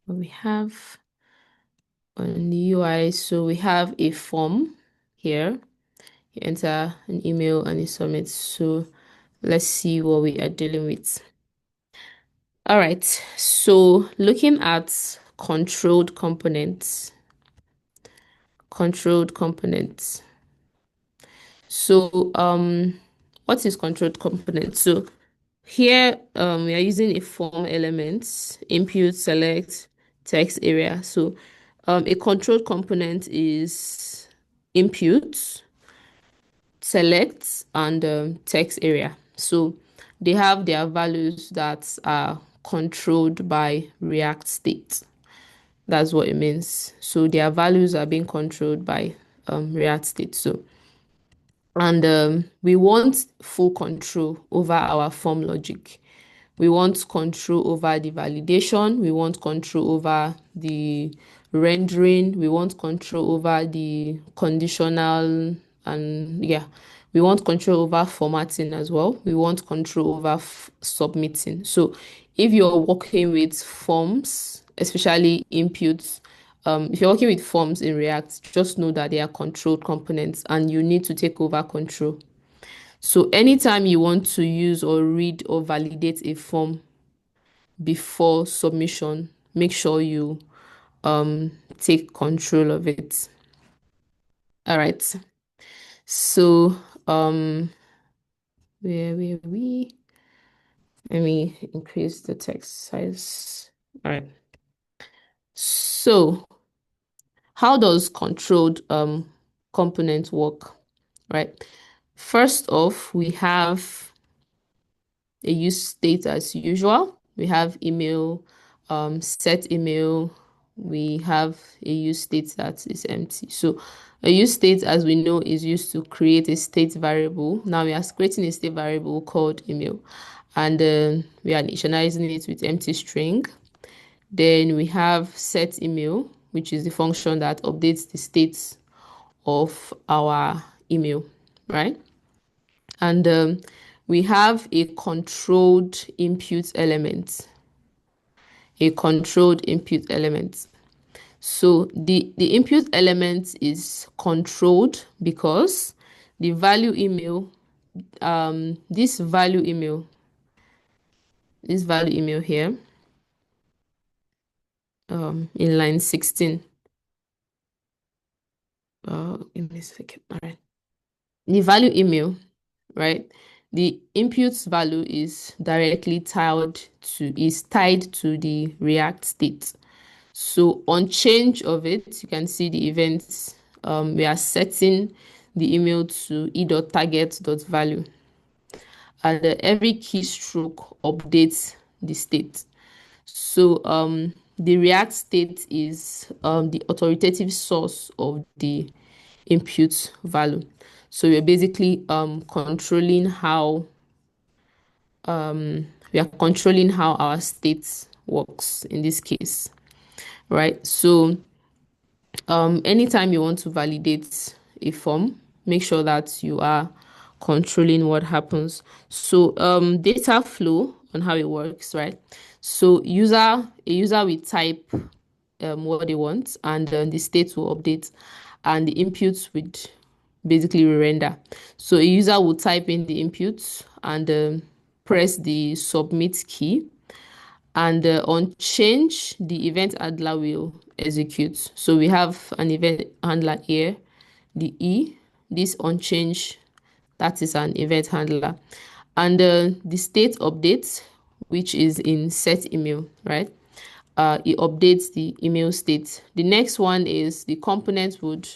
what we have on the UI. So we have a form here. You enter an email and you submit. So let's see what we are dealing with. All right, so looking at controlled components. Controlled components. So what is controlled component? So here we are using a form element, input, select, text area. So a controlled component is input, select, and text area. So they have their values that are controlled by React state. That's what it means. So their values are being controlled by React state. So and we want full control over our form logic. We want control over the validation. We want control over the rendering. We want control over the conditional, and yeah, we want control over formatting as well. We want control over submitting. So if you're working with forms, especially inputs, if you're working with forms in React, just know that they are controlled components and you need to take over control. So anytime you want to use or read or validate a form before submission, make sure you take control of it. All right. So where were we? Let me increase the text size. All right. So how does controlled component work? Right. First off, we have a use state as usual. We have email, set email. We have a use state that is empty. So a use state, as we know, is used to create a state variable. Now we are creating a state variable called email, and we are initializing it with empty string. Then we have set email, which is the function that updates the states of our email, right? And we have a controlled input element. A controlled input element. So the input element is controlled because the value email, this value email here, in line 16. Give me a second. All right. The value email, right? The input value is directly tied to the React state. So on change of it, you can see the events. We are setting the email to e.target.value. And every keystroke updates the state. So the React state is the authoritative source of the input value. So we're basically controlling how our state works in this case, right? So anytime you want to validate a form, make sure that you are controlling what happens. So data flow on how it works, right? So a user will type what they want, and the state will update, and the inputs would basically render. So a user will type in the inputs and press the submit key, and on change, the event handler will execute. So we have an event handler here, the E, this on change, that is an event handler. And the state update, which is in set email, right? It updates the email state. The next one is the component would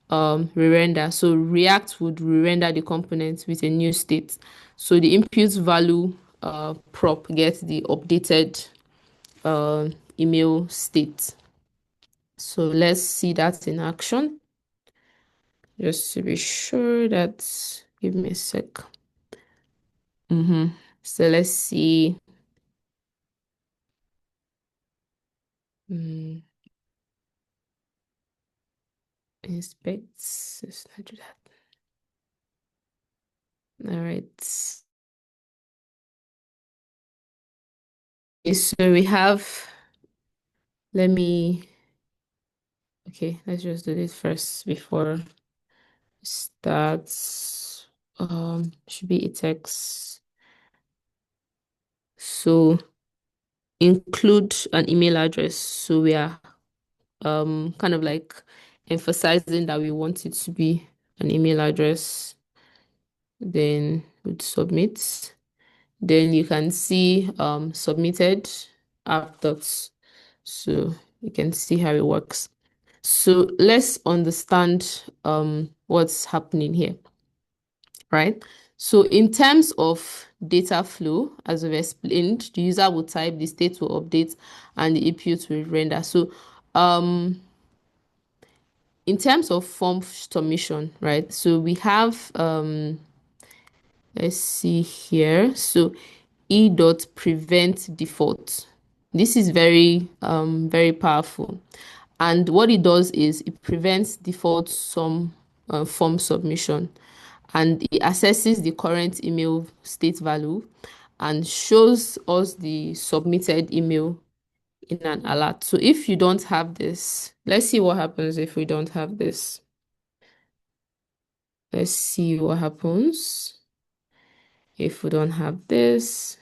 re-render. So React would re-render the component with a new state. So the input value prop gets the updated email state. So let's see that in action. Just to be sure that, give me a sec. So let's see. Inspect. Let's not do that. All right. Okay, so we have, okay, let's just do this first before starts. Should be a text. So include an email address. So we are kind of like emphasizing that we want it to be an email address. Then we'd submit. Then you can see submitted app docs. So you can see how it works. So let's understand what's happening here, right? So in terms of data flow, as we've explained, the user will type, the state will update, and the input will render. So in terms of form submission, right? So we have let's see here. So e dot prevent default. This is very very powerful, and what it does is it prevents default form submission, and it assesses the current email state value and shows us the submitted email in an alert. So if you don't have this, let's see what happens if we don't have this. Let's see what happens if we don't have this.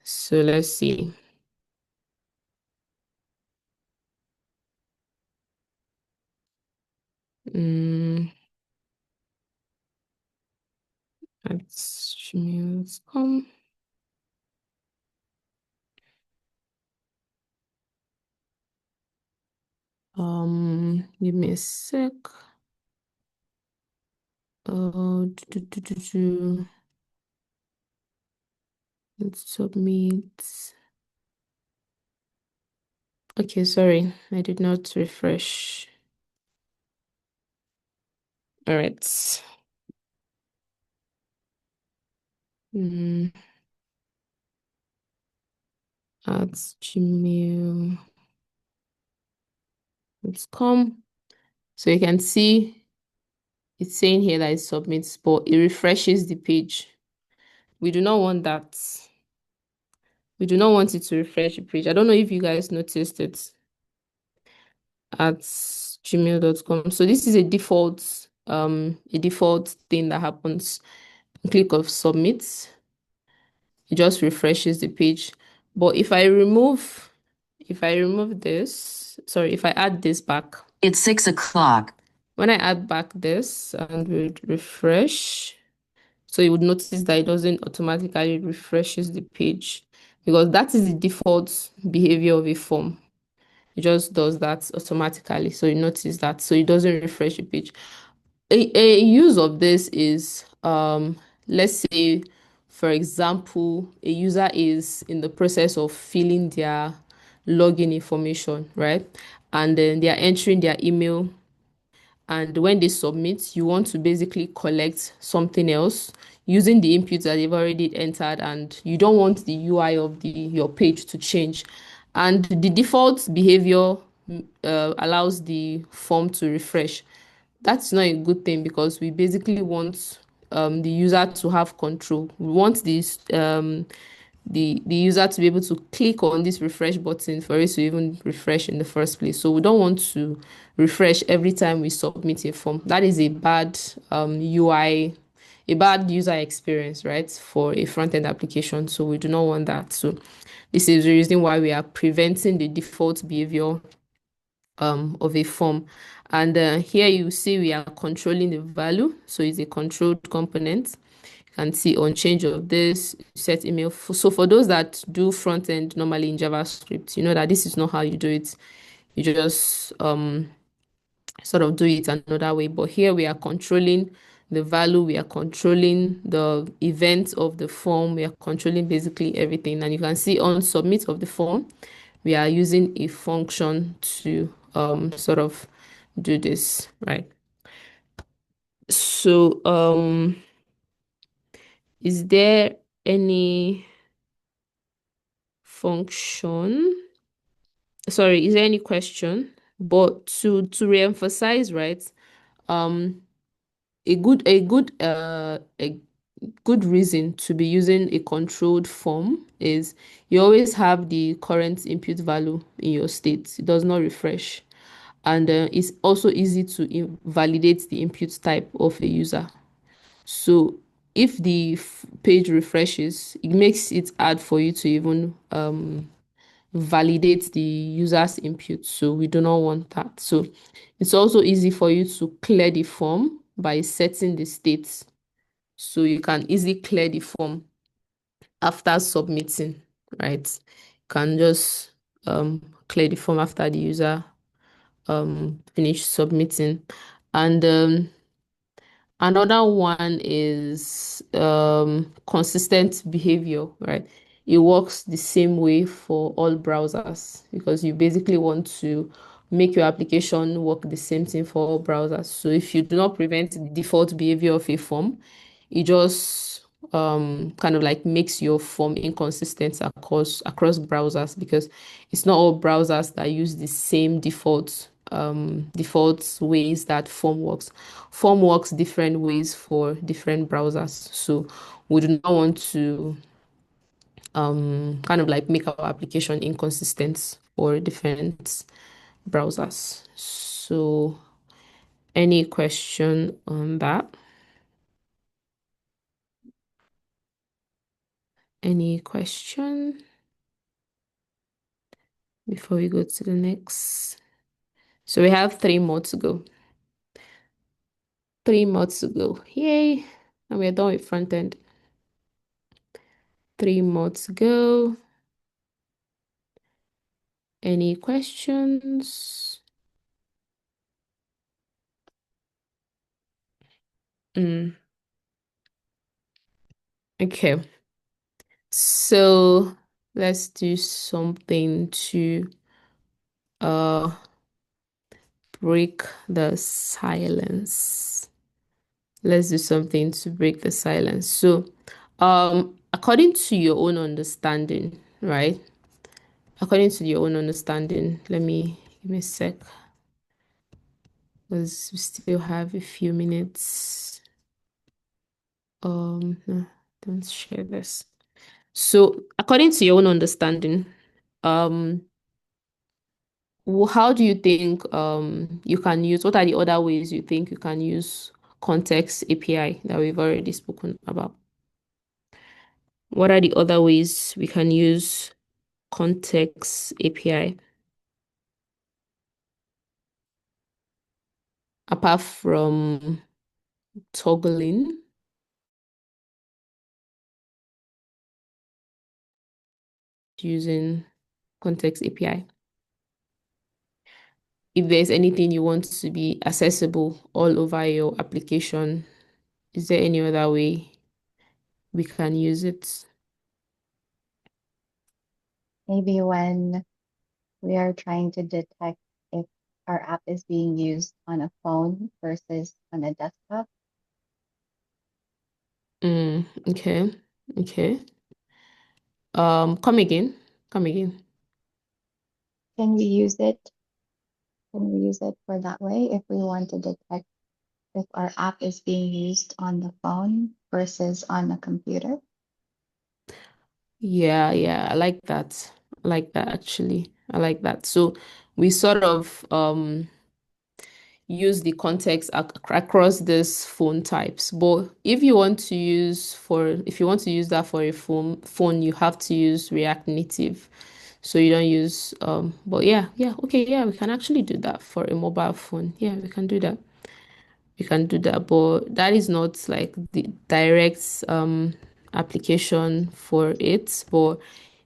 So let's see. At gmail.com. Give me a sec. Let's submit. Okay, sorry, I did not refresh. All right. At gmail.com. So you can see it's saying here that it submits, but it refreshes the page. We do not want that. We do not want it to refresh the page. I don't know if you guys noticed it at gmail.com. So this is a default thing that happens. Click of submit. It just refreshes the page. But if I remove this, sorry, if I add this back. It's 6 o'clock. When I add back this and we refresh, so you would notice that it doesn't automatically refreshes the page, because that is the default behavior of a form. It just does that automatically. So you notice that. So it doesn't refresh the page. A use of this is, let's say, for example, a user is in the process of filling their login information, right? And then they are entering their email and when they submit, you want to basically collect something else using the inputs that they've already entered, and you don't want the UI of your page to change. And the default behavior allows the form to refresh. That's not a good thing because we basically want the user to have control. We want this the user to be able to click on this refresh button for it to even refresh in the first place. So we don't want to refresh every time we submit a form. That is a bad UI, a bad user experience, right, for a front-end application. So we do not want that. So this is the reason why we are preventing the default behavior of a form. And here you see we are controlling the value. So it's a controlled component. You can see on change of this, set email. So for those that do front end normally in JavaScript, you know that this is not how you do it. You just sort of do it another way. But here we are controlling the value, we are controlling the event of the form, we are controlling basically everything. And you can see on submit of the form, we are using a function to sort of do this, right? So is there any function? Sorry, is there any question? But to re-emphasize, right? A good reason to be using a controlled form is you always have the current input value in your state. It does not refresh. And it's also easy to validate the input type of a user. So if the page refreshes, it makes it hard for you to even validate the user's input. So we do not want that. So it's also easy for you to clear the form by setting the states. So you can easily clear the form after submitting, right? You can just clear the form after the user finish submitting. And another one is consistent behavior, right? It works the same way for all browsers because you basically want to make your application work the same thing for all browsers. So if you do not prevent the default behavior of a form, it just kind of like makes your form inconsistent across browsers because it's not all browsers that use the same default ways that form works. Form works different ways for different browsers. So we do not want to kind of like make our application inconsistent for different browsers. So any question on that? Any question before we go to the next? So we have 3 more to go. 3 more to go. Yay. And we're done with front end. 3 more to go. Any questions? Okay. So let's do something to uh break the silence. Let's do something to break the silence. So, according to your own understanding, right? According to your own understanding, give me a sec, because we still have a few minutes. No, don't share this. So, according to your own understanding, how do you think you can use, what are the other ways you think you can use context API that we've already spoken about? What are the other ways we can use context API apart from toggling? Using context API. If there's anything you want to be accessible all over your application, is there any other way we can use it? Maybe when we are trying to detect if our app is being used on a phone versus on a desktop? Okay. Okay. Come again. Come again. Can we use it? Can we use it for that way if we want to detect if our app is being used on the phone versus on a computer? Yeah, yeah, I like that. I like that actually. I like that. So we sort of use the context across these phone types. But if you want to use that for a phone, you have to use React Native. So you don't use but yeah, okay, yeah, we can actually do that for a mobile phone. Yeah, we can do that. We can do that, but that is not like the direct application for it. But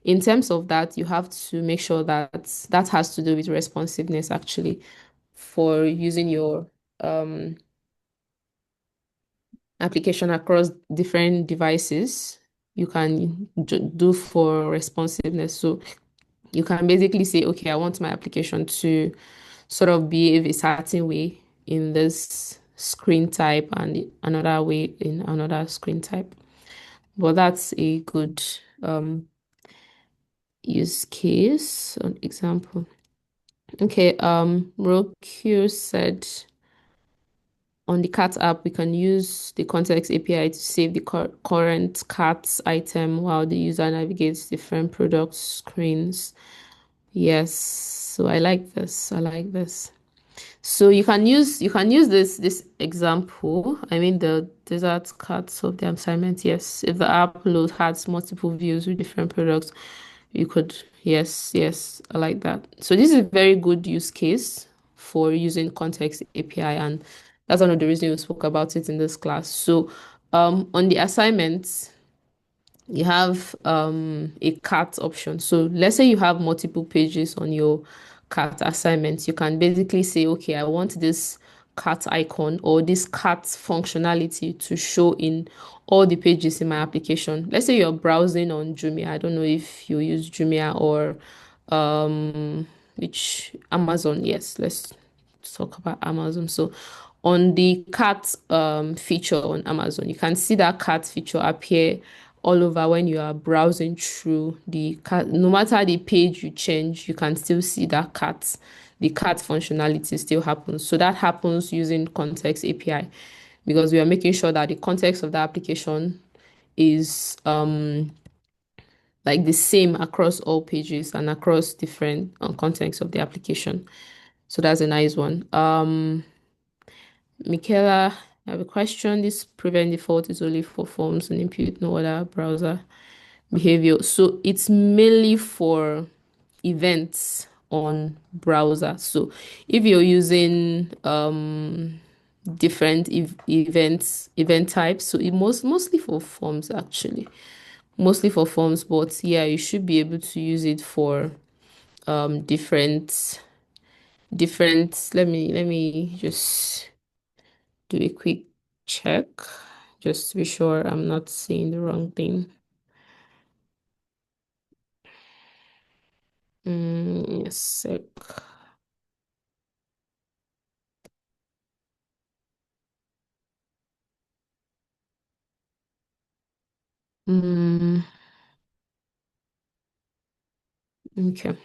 in terms of that, you have to make sure that that has to do with responsiveness actually for using your um, application across different devices. You can do for responsiveness. So you can basically say, okay, I want my application to sort of behave a certain way in this screen type and another way in another screen type. But that's a good use case, an example. Okay, Roku said on the cat app, we can use the context API to save the current cat item while the user navigates different product screens. Yes, so I like this. I like this. So you can use this example. I mean the desert cards of the assignment. Yes, if the app load has multiple views with different products, you could. Yes, I like that. So this is a very good use case for using context API, and that's one of the reasons we spoke about it in this class. So on the assignment, you have a cart option. So let's say you have multiple pages on your cart assignment. You can basically say, okay, I want this cart icon or this cart functionality to show in all the pages in my application. Let's say you're browsing on Jumia. I don't know if you use Jumia or which Amazon. Yes, let's talk about Amazon. So on the cart feature on Amazon, you can see that cart feature appear all over when you are browsing through the cart. No matter the page you change, you can still see that cart. The cart functionality still happens. So that happens using context API because we are making sure that the context of the application is like the same across all pages and across different contexts of the application. So that's a nice one. Michaela, I have a question. This prevent default is only for forms and input, no other browser behavior. So it's mainly for events on browser. So if you're using different event types, so it mostly for forms actually. Mostly for forms, but yeah, you should be able to use it for different let me just do a quick check just to be sure I'm not saying the wrong thing. Yes, sec. Mm, okay.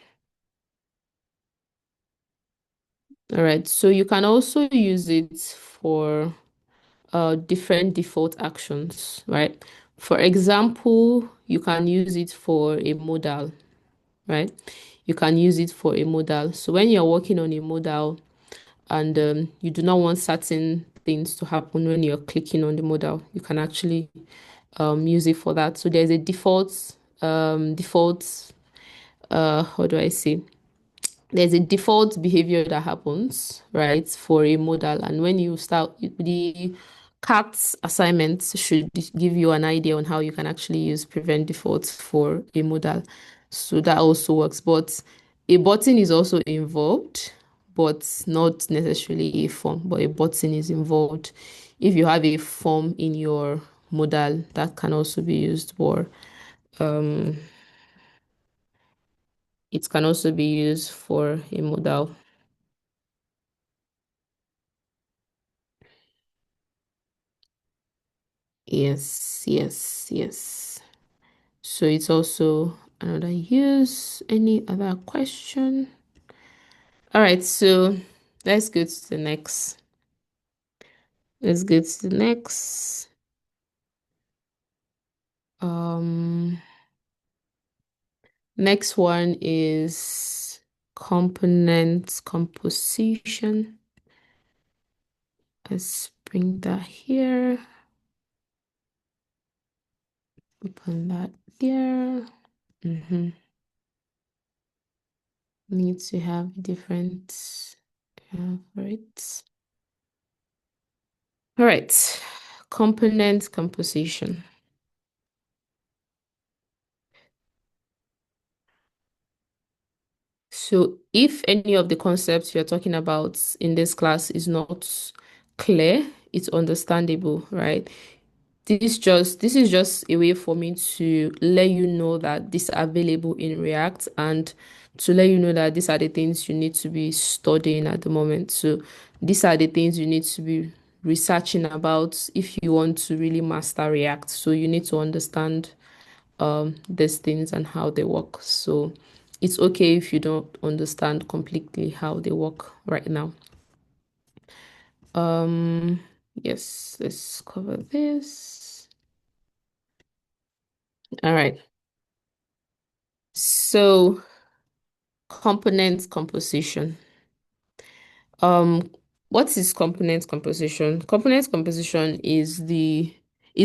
All right. So you can also use it for different default actions, right? For example, you can use it for a modal, right? You can use it for a modal. So when you're working on a modal and you do not want certain things to happen when you're clicking on the modal, you can actually use it for that. So there's a default how do I say? There's a default behavior that happens, right, for a modal. And when you start the CAT assignments should give you an idea on how you can actually use prevent defaults for a modal. So that also works. But a button is also involved, but not necessarily a form, but a button is involved. If you have a form in your modal, that can also be used for it can also be used for a modal. Yes, yes, yes. So it's also another use. Any other question? All right, so let's go to the next. Let's go to the next. Um, Next one is component composition. Let's bring that here. Open that here. Need to have different for it. All right, component composition. So if any of the concepts you're talking about in this class is not clear, it's understandable, right? This is just a way for me to let you know that these are available in React and to let you know that these are the things you need to be studying at the moment. So these are the things you need to be researching about if you want to really master React. So you need to understand these things and how they work. So it's okay if you don't understand completely how they work right now. Yes, let's cover this. All right. So component composition. What is component composition? Component composition is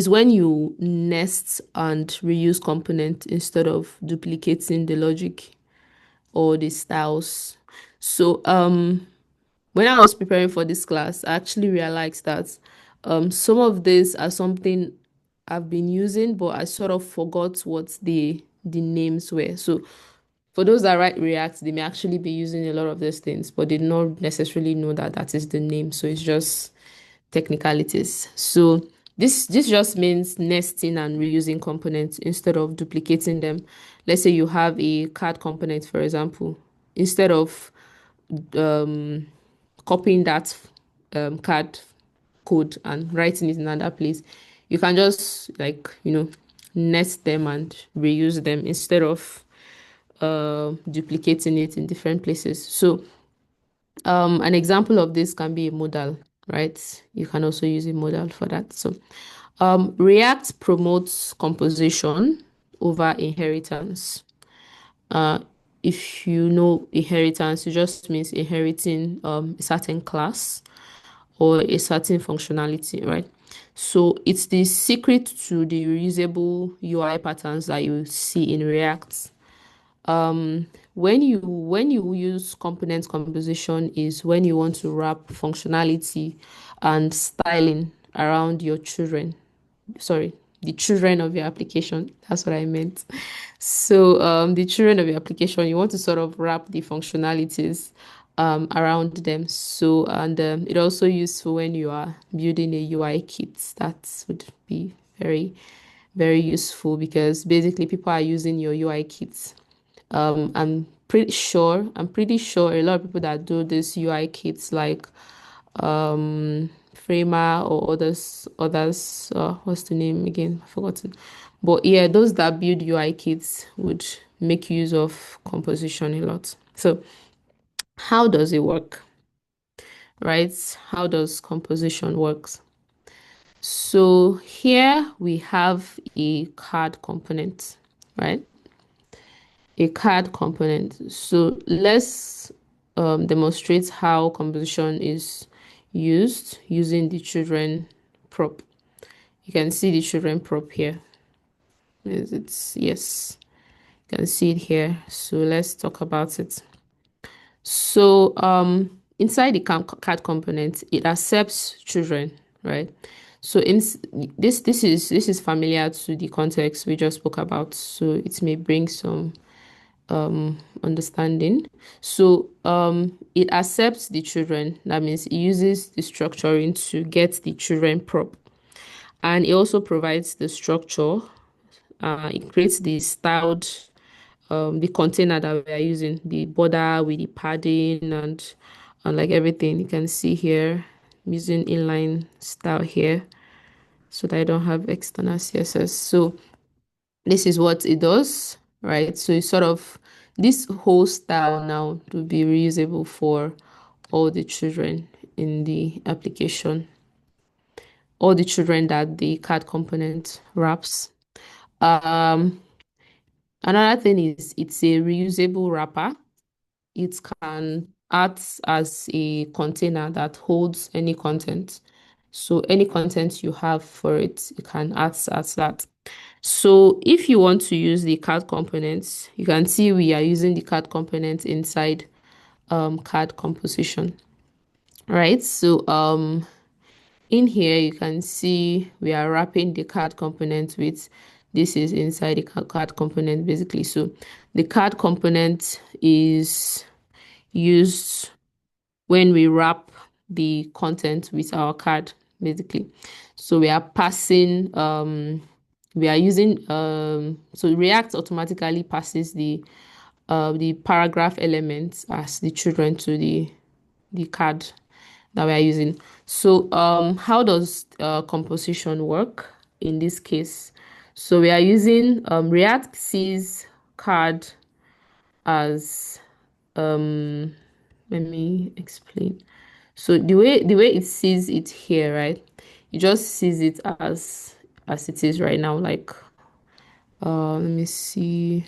when you nest and reuse component instead of duplicating the logic or the styles. So when I was preparing for this class, I actually realized that some of these are something I've been using, but I sort of forgot what the names were. So for those that write React, they may actually be using a lot of these things, but they don't necessarily know that that is the name. So it's just technicalities. So this just means nesting and reusing components instead of duplicating them. Let's say you have a card component, for example. Instead of copying that card code and writing it in another place, you can just nest them and reuse them instead of duplicating it in different places. So an example of this can be a modal, right? You can also use a modal for that. So React promotes composition over inheritance. Uh, if you know inheritance, it just means inheriting a certain class or a certain functionality, right? So it's the secret to the reusable UI patterns that you see in React. When you use component composition is when you want to wrap functionality and styling around your children. Sorry, the children of your application. That's what I meant. So the children of your application, you want to sort of wrap the functionalities around them. So and it also useful when you are building a UI kit. That would be very, very useful because basically people are using your UI kits. I'm pretty sure a lot of people that do this UI kits like Framer or others, what's the name again? I've forgotten. But yeah, those that build UI kits would make use of composition a lot. So how does it work? Right? How does composition works? So here we have a card component, right? A card component. So let's demonstrate how composition is used using the children prop. You can see the children prop here. Yes, you can see it here. So let's talk about it. So inside the card component, it accepts children, right? So in this is familiar to the context we just spoke about. So it may bring some understanding. So it accepts the children. That means it uses the structuring to get the children prop. And it also provides the structure. It creates the styled the container that we are using, the border with the padding and like everything. You can see here I'm using inline style here. so that I don't have external CSS. So this is what it does, right? So it's sort of this whole style now to be reusable for all the children in the application, all the children that the card component wraps. Um, Another thing is it's a reusable wrapper. It can act as a container that holds any content. So any content you have for it, you can act as that. So if you want to use the card components, you can see we are using the card component inside card composition, right? So in here you can see we are wrapping the card component with this is inside the card component basically. So the card component is used when we wrap the content with our card basically. So we are passing we are using so React automatically passes the paragraph elements as the children to the card that we are using. So how does composition work in this case? So we are using React sees card as let me explain. So the way it sees it here, right? It just sees it as it is right now. Like let me see,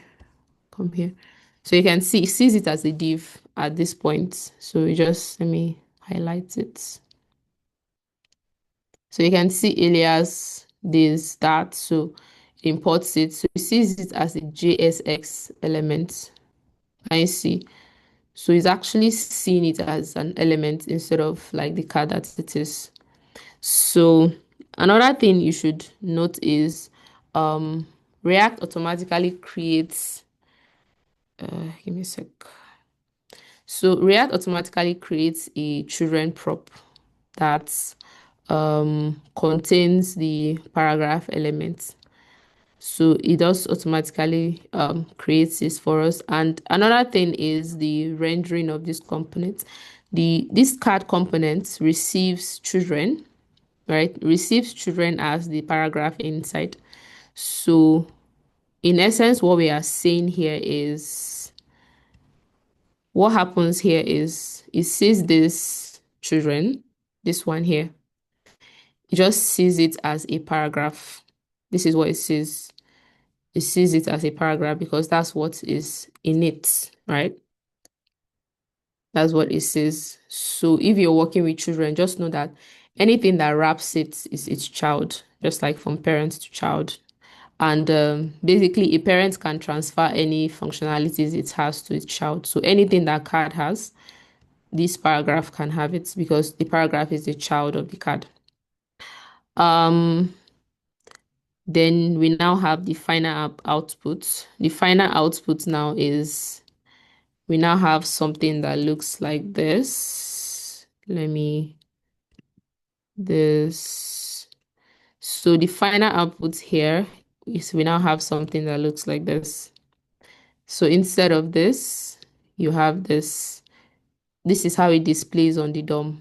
come here. So you can see it sees it as a div at this point. So you just let me highlight it. So you can see alias this that, so it imports it. So it sees it as a JSX element. I see. So it's actually seeing it as an element instead of like the card that it is. So another thing you should note is React automatically creates give me a sec. So React automatically creates a children prop that contains the paragraph elements. So it does automatically creates this for us. And another thing is the rendering of this component. This card component receives children, right? Receives children as the paragraph inside. So in essence, what we are saying here is what happens here is it sees this children, this one here. It just sees it as a paragraph. This is what it sees. It sees it as a paragraph because that's what is in it, right? That's what it says. So if you're working with children, just know that anything that wraps it is its child, just like from parent to child. And basically, a parent can transfer any functionalities it has to its child. So anything that card has, this paragraph can have it because the paragraph is the child of the card. Then we now have the final output. The final output now is we now have something that looks like this. This. So the final output here is we now have something that looks like this. So instead of this, you have this. This is how it displays on the DOM.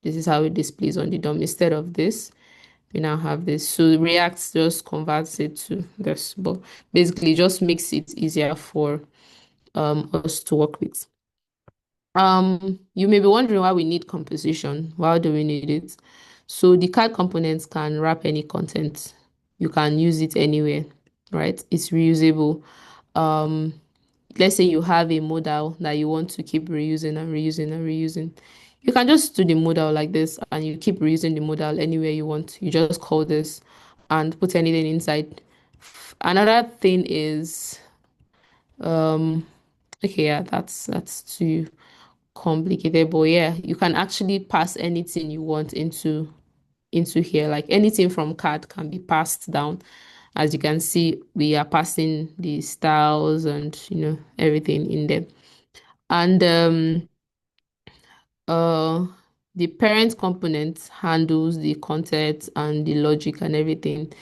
This is how it displays on the DOM. Instead of this, we now have this. So React just converts it to this, but basically it just makes it easier for us to work with. You may be wondering why we need composition. Why do we need it? So the card components can wrap any content. You can use it anywhere, right? It's reusable. Let's say you have a modal that you want to keep reusing and reusing and reusing. You can just do the modal like this and you keep reusing the modal anywhere you want. You just call this and put anything inside. Another thing is, okay, yeah, that's too complicated, but yeah, you can actually pass anything you want into here. Like anything from card can be passed down. As you can see, we are passing the styles and everything in there. And the parent component handles the content and the logic and everything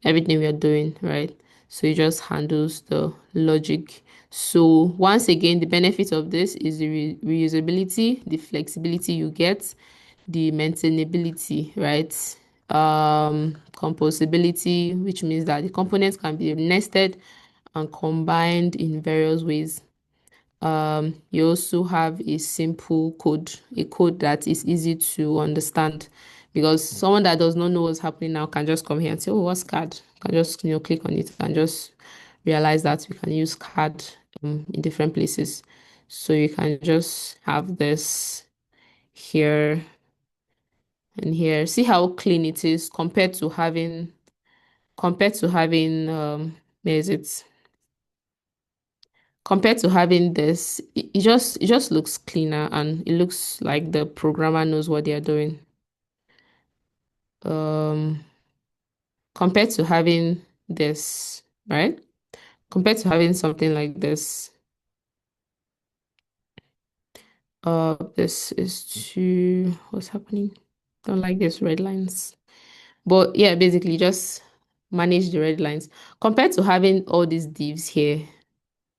we are doing, right? So it just handles the logic. So once again, the benefit of this is the reusability, the flexibility you get, the maintainability, right? composability, which means that the components can be nested and combined in various ways. You also have a simple code, a code that is easy to understand, because someone that does not know what's happening now can just come here and say, oh, what's CAD? Can just, click on it and just realize that we can use CAD in different places. So you can just have this here and here. See how clean it is where is it? Compared to having this, it just looks cleaner, and it looks like the programmer knows what they are doing. Compared to having this, right? Compared to having something like this. This is too, what's happening? Don't like these red lines. But yeah, basically just manage the red lines. Compared to having all these divs here,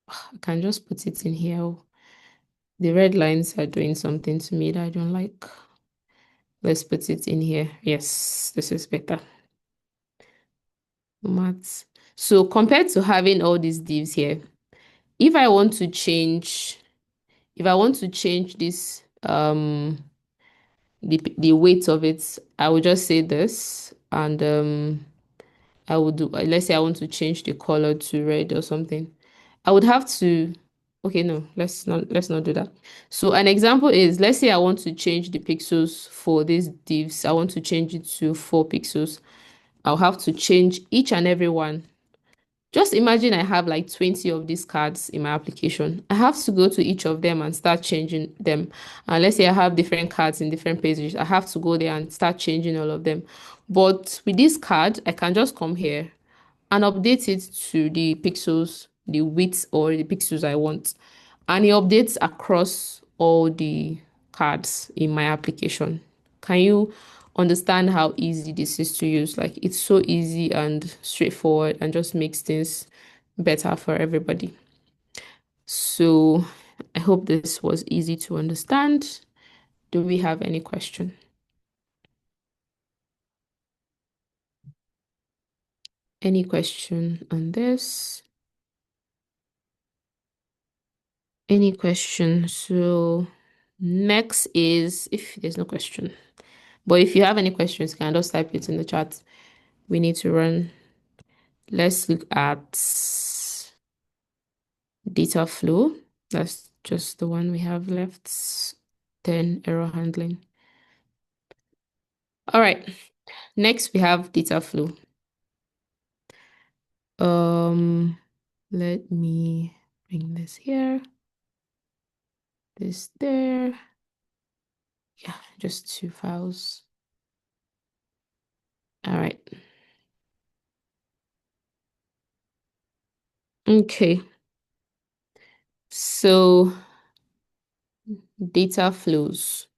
I can just put it in here. The red lines are doing something to me that I don't like. Let's put it in here. Yes, this is better. Maths. So compared to having all these divs here, if I want to change this, the weight of it, I will just say this, and I would do, let's say I want to change the color to red or something. I would have to, okay, no, let's not do that. So an example is, let's say I want to change the pixels for these divs. I want to change it to 4 pixels. I'll have to change each and every one. Just imagine I have like 20 of these cards in my application. I have to go to each of them and start changing them. And let's say I have different cards in different pages. I have to go there and start changing all of them. But with this card, I can just come here and update it to the pixels, the width or the pixels I want. And it updates across all the cards in my application. Can you understand how easy this is to use? Like, it's so easy and straightforward and just makes things better for everybody. So I hope this was easy to understand. Do we have any question? Any question on this? Any question? So next is, if there's no question, but if you have any questions, you can just type it in the chat. We need to run. Let's look at data flow. That's just the one we have left. Then error handling. All right. Next we have data flow. Let me bring this here. This there. Yeah, just 2 files. All right. Okay. So data flows.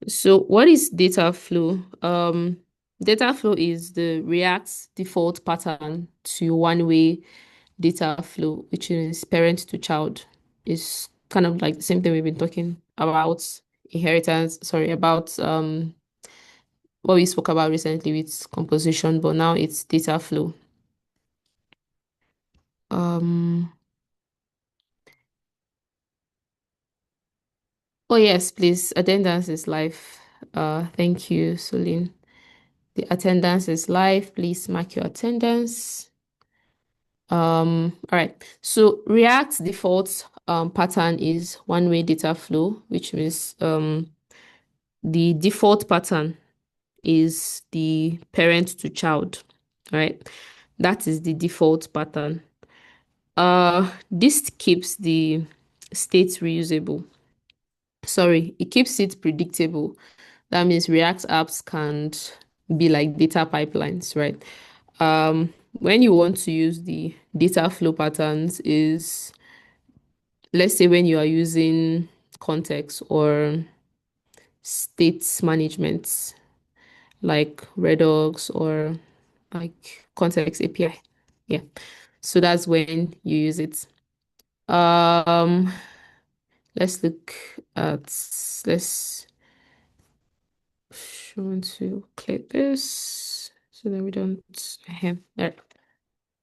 So what is data flow? Data flow is the React's default pattern to one-way data flow, which is parent to child. It's kind of like the same thing we've been talking about about what we spoke about recently with composition, but now it's data flow. Oh yes, please. Attendance is live. Thank you, Celine. The attendance is live. Please mark your attendance. All right. So React default pattern is one-way data flow, which means the default pattern is the parent to child. All right. That is the default pattern. This keeps the state reusable. Sorry, it keeps it predictable. That means React apps can't be like data pipelines, right? When you want to use the data flow patterns is, let's say when you are using context or state management, like Redux or like context API. Yeah. So that's when you use it. Let's look at, let's I want to clear this so that we don't there.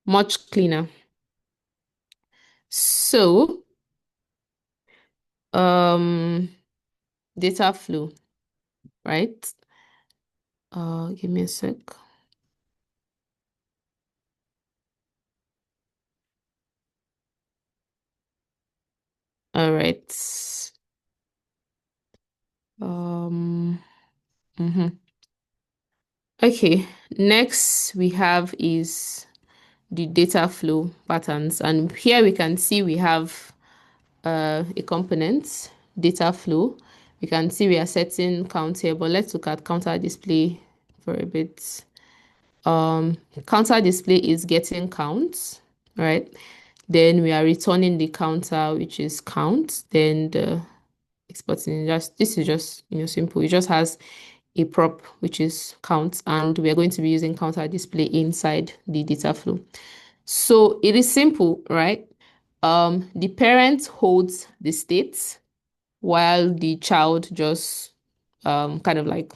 Much cleaner. So, data flow, right? Give me a sec. All right. Okay, next we have is the data flow patterns. And here we can see we have a component, data flow. We can see we are setting count here, but let's look at counter display for a bit. Counter display is getting counts, right? Then we are returning the counter, which is count. Then the exporting, this is just simple. It just has a prop, which is count, and we are going to be using counter display inside the data flow. So it is simple, right? The parent holds the state while the child just kind of like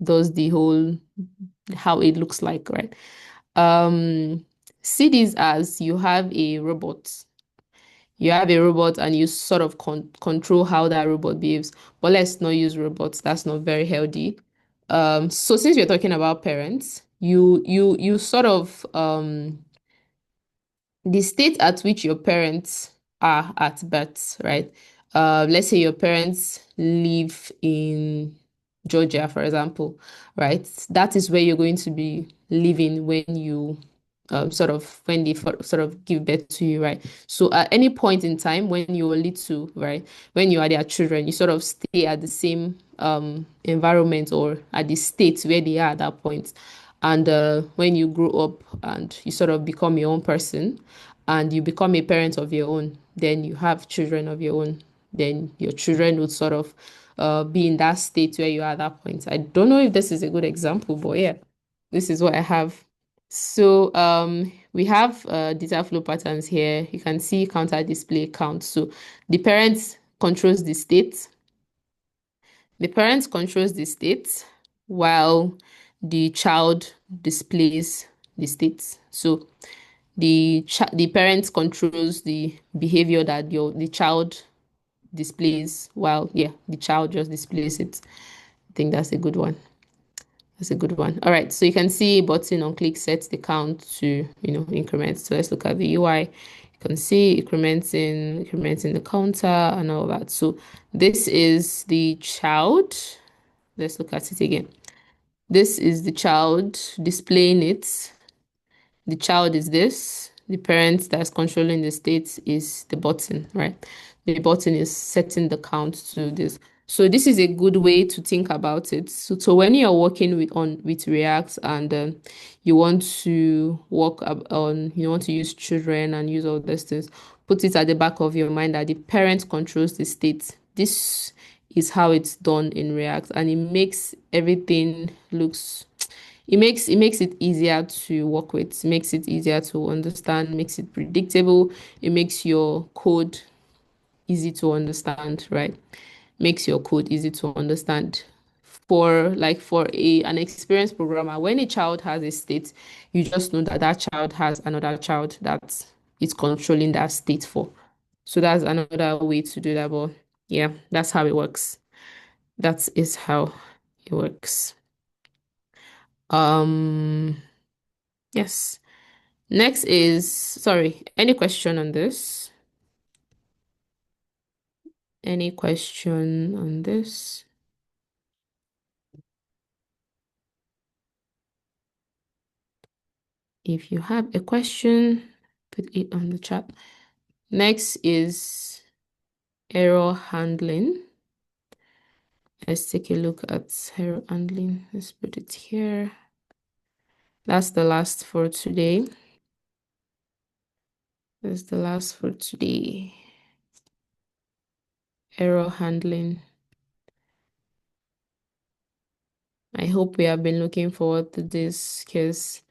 does the whole how it looks like, right? See this as you have a robot. You have a robot and you sort of control how that robot behaves. But let's not use robots. That's not very healthy. So since we're talking about parents, you sort of the state at which your parents are at birth, right? Let's say your parents live in Georgia, for example, right? That is where you're going to be living when you when they sort of give birth to you, right? So at any point in time when you were little, right, when you are their children, you sort of stay at the same environment or at the state where they are at that point. And when you grow up and you sort of become your own person and you become a parent of your own, then you have children of your own, then your children would sort of be in that state where you are at that point. I don't know if this is a good example, but yeah, this is what I have. So we have data flow patterns here. You can see counter display count. So the parent controls the state. The parent controls the state while the child displays the state. So the parent controls the behavior that the child displays while the child just displays it. I think that's a good one. That's a good one. All right, so you can see a button on click sets the count to, increment. So let's look at the UI. You can see incrementing the counter and all that. So this is the child. Let's look at it again. This is the child displaying it. The child is this. The parent that's controlling the state is the button, right? The button is setting the count to this. So this is a good way to think about it. So when you're working with React and you want to work on, you want to use children and use all these things, put it at the back of your mind that the parent controls the state. This is how it's done in React, and it makes everything looks it makes it easier to work with, makes it easier to understand, makes it predictable. It makes your code easy to understand, right? Makes your code easy to understand. For an experienced programmer, when a child has a state, you just know that that child has another child that it's controlling that state for. So that's another way to do that. But yeah, that's how it works. That is how it works. Yes. Next is, sorry, any question on this? Any question on this? If you have a question, put it on the chat. Next is error handling. Let's take a look at error handling. Let's put it here. That's the last for today. That's the last for today. Error handling. I hope we have been looking forward to this because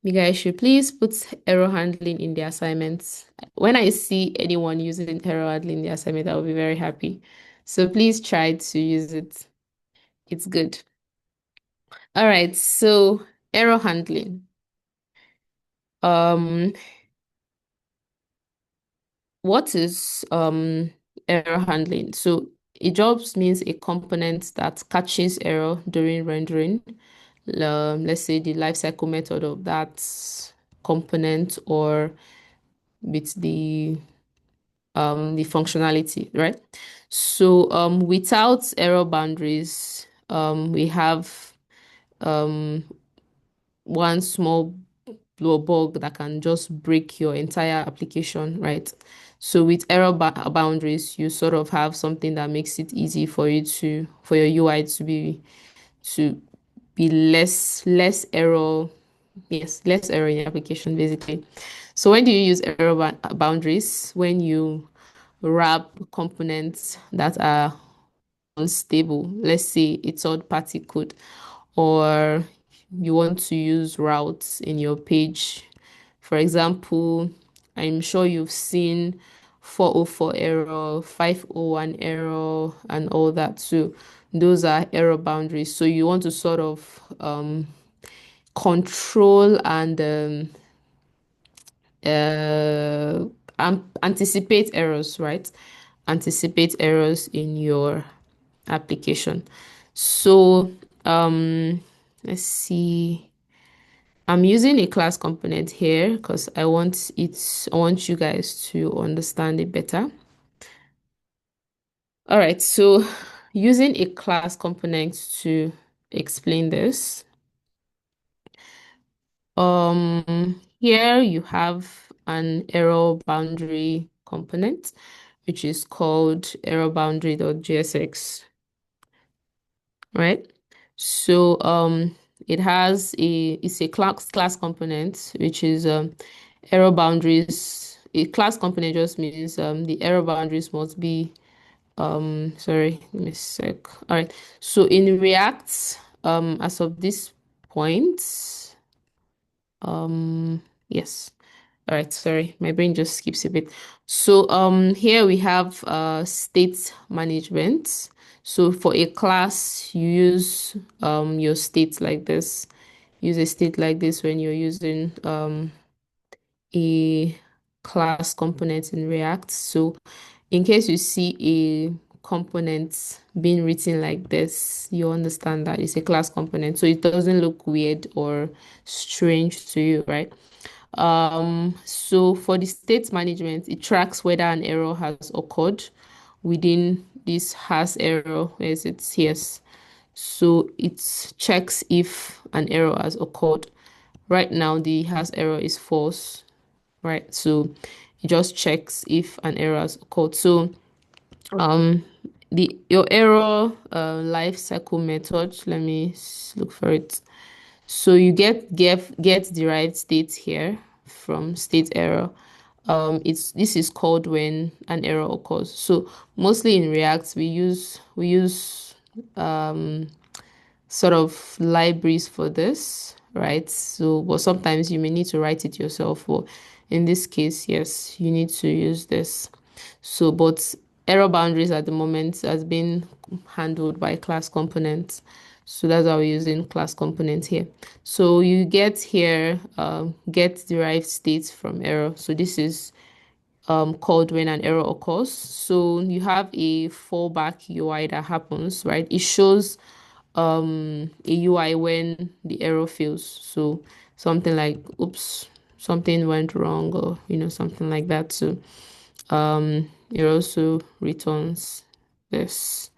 you guys should please put error handling in the assignments. When I see anyone using error handling in the assignment, I'll be very happy. So please try to use it. It's good. All right, so error handling. Um, what is error handling? So it just means a component that catches error during rendering. Let's say the lifecycle method of that component or with the functionality, right? So without error boundaries, we have one small bug that can just break your entire application, right? So with error boundaries, you sort of have something that makes it easy for you to for your UI to be less error, yes, less error in your application basically. So when do you use error boundaries? When you wrap components that are unstable, let's say a third party code, or you want to use routes in your page. For example, I'm sure you've seen 404 error, 501 error, and all that. So those are error boundaries. So you want to sort of control and uh, anticipate errors, right? Anticipate errors in your application. So let's see. I'm using a class component here because I want you guys to understand it better. All right, so using a class component to explain this. Here you have an error boundary component, which is called error boundary.jsx, right? So it's a class component, which is error boundaries. A class component just means the error boundaries must be sorry, give me a sec. All right. So in React, as of this point, yes. All right, sorry, my brain just skips a bit. So here we have state management. So for a class, you use your state like this. Use a state like this when you're using a class component in React. So in case you see a component being written like this, you understand that it's a class component. So it doesn't look weird or strange to you, right? So for the state management, it tracks whether an error has occurred within this has error, where is it? Yes. So it checks if an error has occurred. Right now, the has error is false, right? So it just checks if an error has occurred. So um the your error life cycle method, let me look for it. So you get derived state here from state error. This is called when an error occurs. So mostly in React we use sort of libraries for this, right? So, but sometimes you may need to write it yourself. Or in this case, yes, you need to use this. So, but error boundaries at the moment has been handled by class components. So that's how we're using class components here. So you get here, get derived states from error. So this is called when an error occurs. So you have a fallback UI that happens, right? It shows a UI when the error fails. So something like, oops, something went wrong, or something like that. So it also returns this.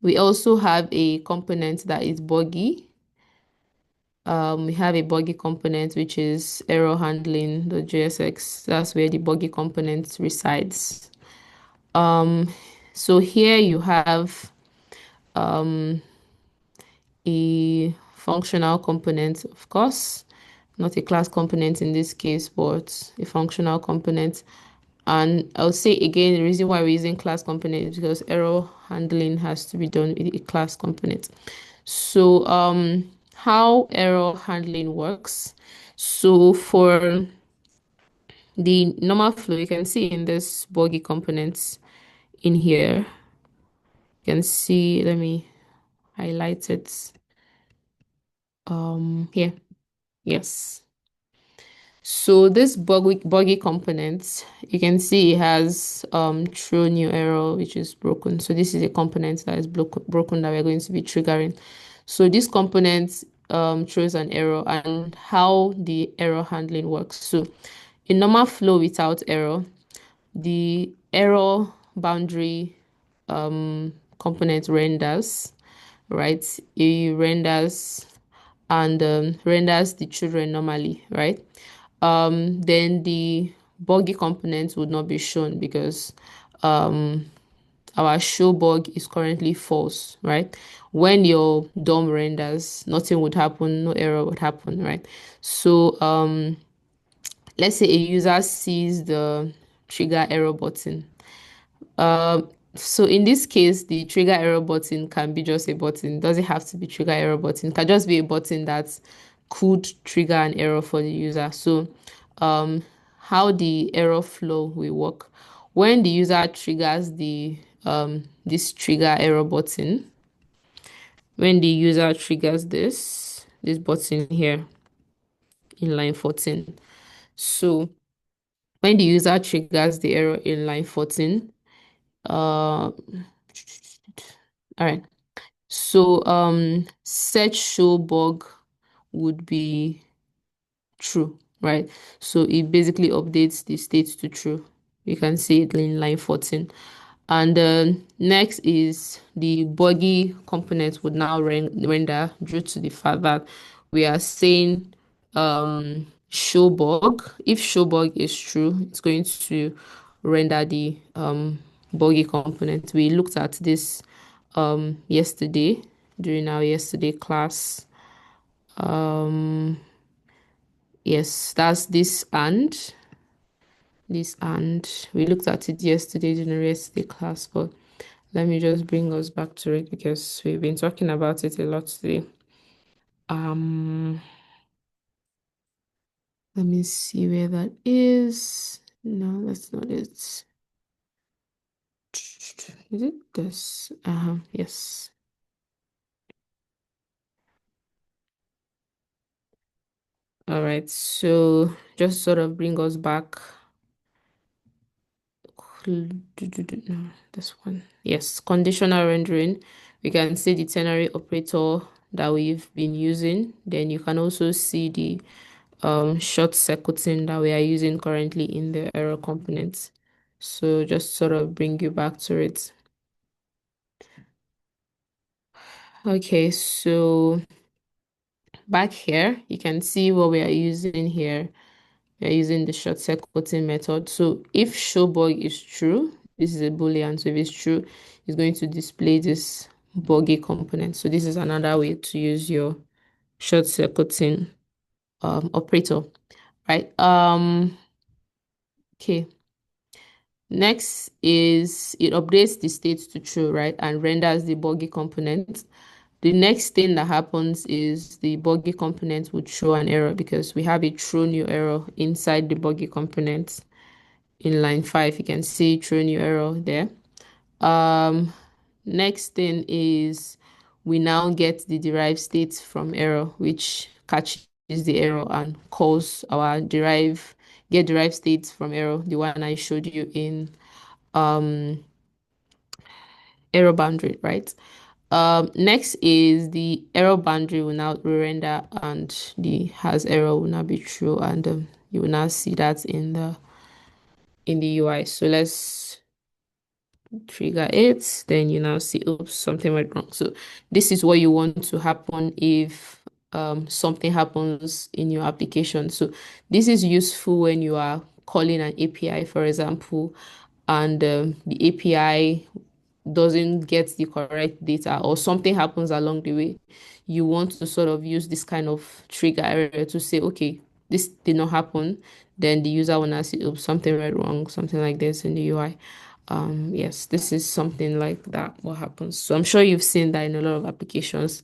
We also have a component that is buggy. We have a buggy component, which is error handling, the JSX. That's where the buggy component resides. So here you have a functional component, of course, not a class component in this case, but a functional component. And I'll say again, the reason why we're using class component is because error handling has to be done with a class component. So how error handling works. So for the normal flow, you can see in this buggy components in here, you can see, let me highlight it here. Yes. So this buggy component, you can see it has throw new error, which is broken. So this is a component that is broken that we're going to be triggering. So this component throws an error and how the error handling works. So in normal flow without error, the error boundary component renders, right? It renders and renders the children normally, right? Then the buggy component would not be shown because our show bug is currently false, right? When your DOM renders, nothing would happen, no error would happen, right? So let's say a user sees the trigger error button. So in this case, the trigger error button can be just a button. Doesn't have to be trigger error button. It can just be a button that could trigger an error for the user. So how the error flow will work. When the user triggers the this trigger error button, when the user triggers this button here in line 14. So when the user triggers the error in line 14, all right. So search show bug would be true, right? So it basically updates the state to true. You can see it in line 14. And next is the buggy component would now render due to the fact that we are saying show bug. If show bug is true, it's going to render the buggy component. We looked at this yesterday during our yesterday class. Yes, that's this and we looked at it yesterday during the yesterday class, but let me just bring us back to it because we've been talking about it a lot today. Let me see where that is. No, that's not it. Is it this? Yes. All right, so just sort of bring us back. No, this one. Yes, conditional rendering. We can see the ternary operator that we've been using. Then you can also see the short circuiting that we are using currently in the error component. So just sort of bring you back to it. Okay, so back here, you can see what we are using here. We are using the short circuiting method. So if show bug is true, this is a Boolean. So if it's true, it's going to display this buggy component. So this is another way to use your short circuiting operator, right? Okay. Next is it updates the state to true, right? And renders the buggy component. The next thing that happens is the buggy component would show an error because we have a true new error inside the buggy component. In line 5, you can see true new error there. Next thing is we now get the derived state from error, which catches the error and calls our get derived state from error, the one I showed you in error boundary, right? Next is the error boundary will now render and the has error will now be true, and you will now see that in the UI. So let's trigger it, then you now see, oops, something went wrong. So this is what you want to happen if something happens in your application. So this is useful when you are calling an API, for example, and the API doesn't get the correct data or something happens along the way. You want to sort of use this kind of trigger area to say, okay, this did not happen. Then the user will now see, oops, something went wrong, something like this in the UI. Yes, this is something like that what happens. So I'm sure you've seen that in a lot of applications.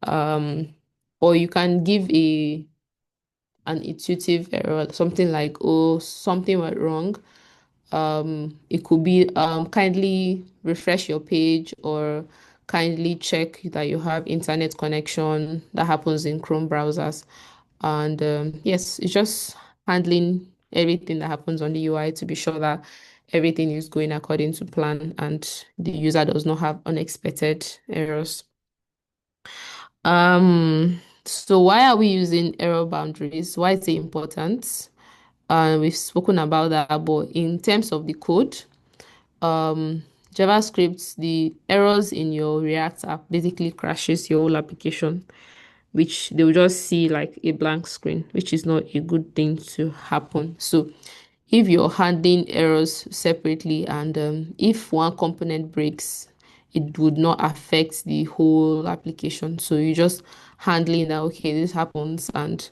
Or you can give an intuitive error, something like, oh, something went wrong. It could be kindly refresh your page or kindly check that you have internet connection. That happens in Chrome browsers. And yes, it's just handling everything that happens on the UI to be sure that everything is going according to plan and the user does not have unexpected errors. So why are we using error boundaries? Why is it important? We've spoken about that, but in terms of the code, JavaScript, the errors in your React app basically crashes your whole application, which they will just see like a blank screen, which is not a good thing to happen. So if you're handling errors separately and if one component breaks, it would not affect the whole application. So you just handling that, okay, this happens and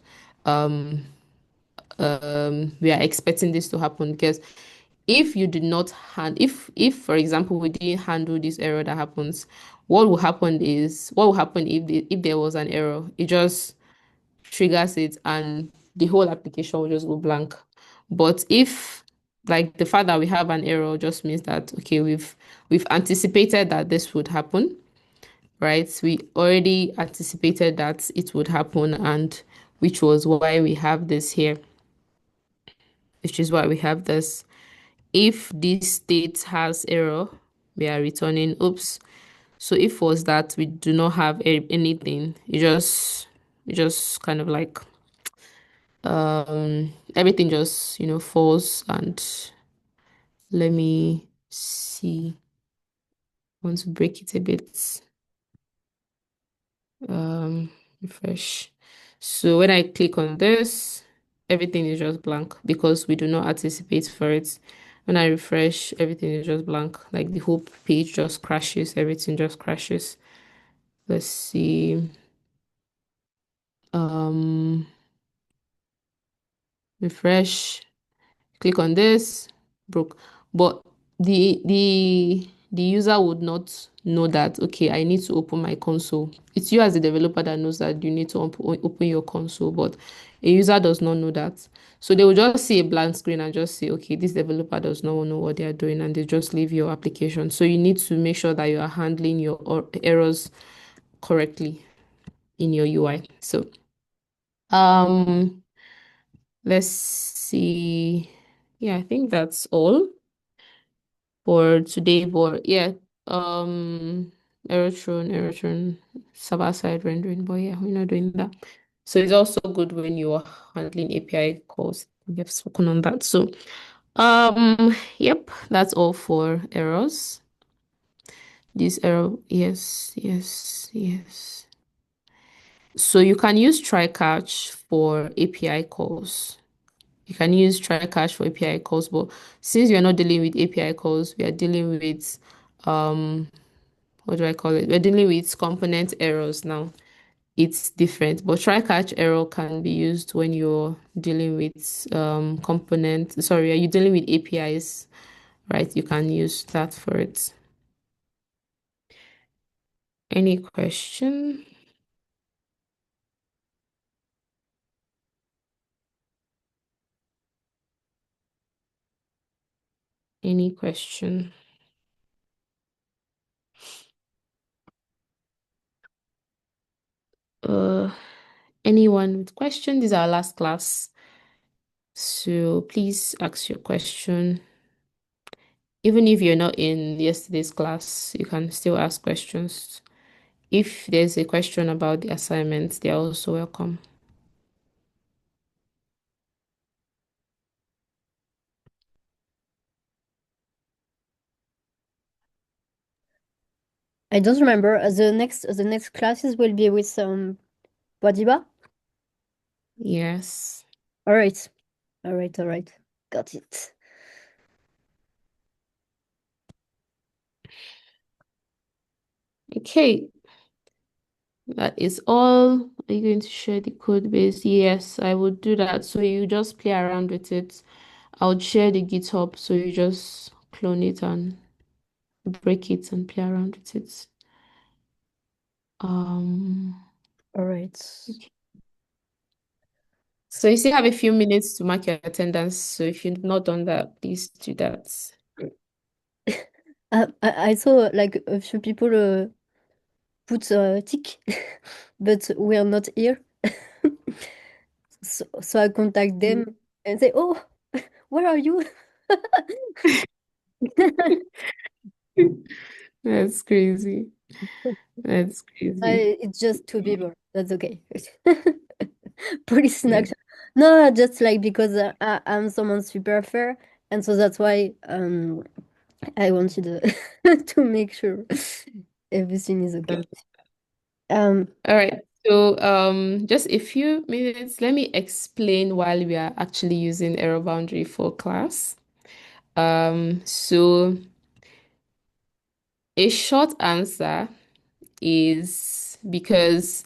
we are expecting this to happen because if you did not if for example we didn't handle this error that happens, what will happen if there was an error? It just triggers it and the whole application will just go blank. But if like the fact that we have an error just means that okay, we've anticipated that this would happen, right? We already anticipated that it would happen, and which was why we have this here, which is why we have this. If this state has error, we are returning oops. So if was that we do not have anything, it just kind of like everything just falls. And let me see, I want to break it a bit. Refresh. So when I click on this, everything is just blank because we do not anticipate for it. When I refresh, everything is just blank. Like the whole page just crashes, everything just crashes. Let's see. Refresh, click on this, broke. But the user would not know that, okay, I need to open my console. It's you as a developer that knows that you need to open your console, but a user does not know that. So they will just see a blank screen and just say, okay, this developer does not know what they are doing, and they just leave your application. So you need to make sure that you are handling your errors correctly in your UI. So let's see. Yeah, I think that's all for today. But yeah, um, Aerotron, server-side rendering. But yeah, we're not doing that. So it's also good when you are handling API calls. We have spoken on that. So, yep, that's all for errors. This error, yes, yes, yes. So you can use try-catch for API calls. You can use try-catch for API calls, but since we are not dealing with API calls, we are dealing with what do I call it? We're dealing with component errors now. It's different, but try-catch error can be used when you're dealing with are you dealing with APIs, right? You can use that for it. Any question? Any question? Uh, anyone with question? This is our last class. So please ask your question. Even if you're not in yesterday's class, you can still ask questions. If there's a question about the assignment, they're also welcome. I don't remember. The next classes will be with Wadiba. Yes. All right, all right, all right. Got it. Okay. That is all. Are you going to share the code base? Yes, I would do that. So you just play around with it. I would share the GitHub, so you just clone it and break it and play around with it. All right. So you still have a few minutes to mark your attendance. So if you've not done that, please do that. I saw like a few people put a tick, but we are not here. So I contact them and say, "Oh, where are you?" That's crazy. That's crazy. It's just two people. That's okay. Police in action. No, just like because I'm someone super fair, and so that's why I wanted to make sure everything is okay. All right. So, just a few minutes. Let me explain while we are actually using error boundary for class. So a short answer is because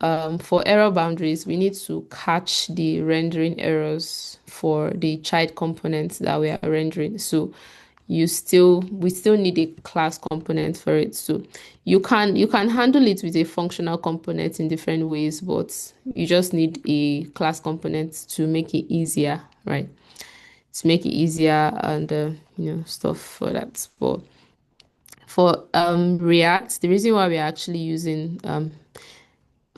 for error boundaries, we need to catch the rendering errors for the child components that we are rendering. So we still need a class component for it. So you can handle it with a functional component in different ways, but you just need a class component to make it easier, right? To make it easier and stuff for that. But for React, the reason why we're actually using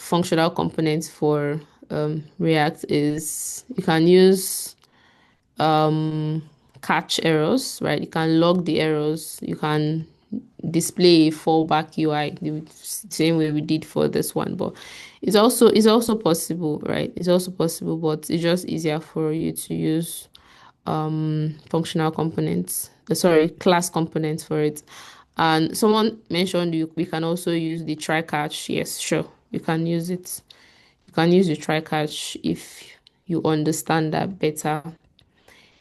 functional components for React is you can use catch errors, right? You can log the errors. You can display a fallback UI the same way we did for this one. But it's also possible, right? It's also possible, but it's just easier for you to use functional components. Sorry, class components for it. And someone mentioned we can also use the try catch. Yes, sure, you can use it. You can use the try catch if you understand that better.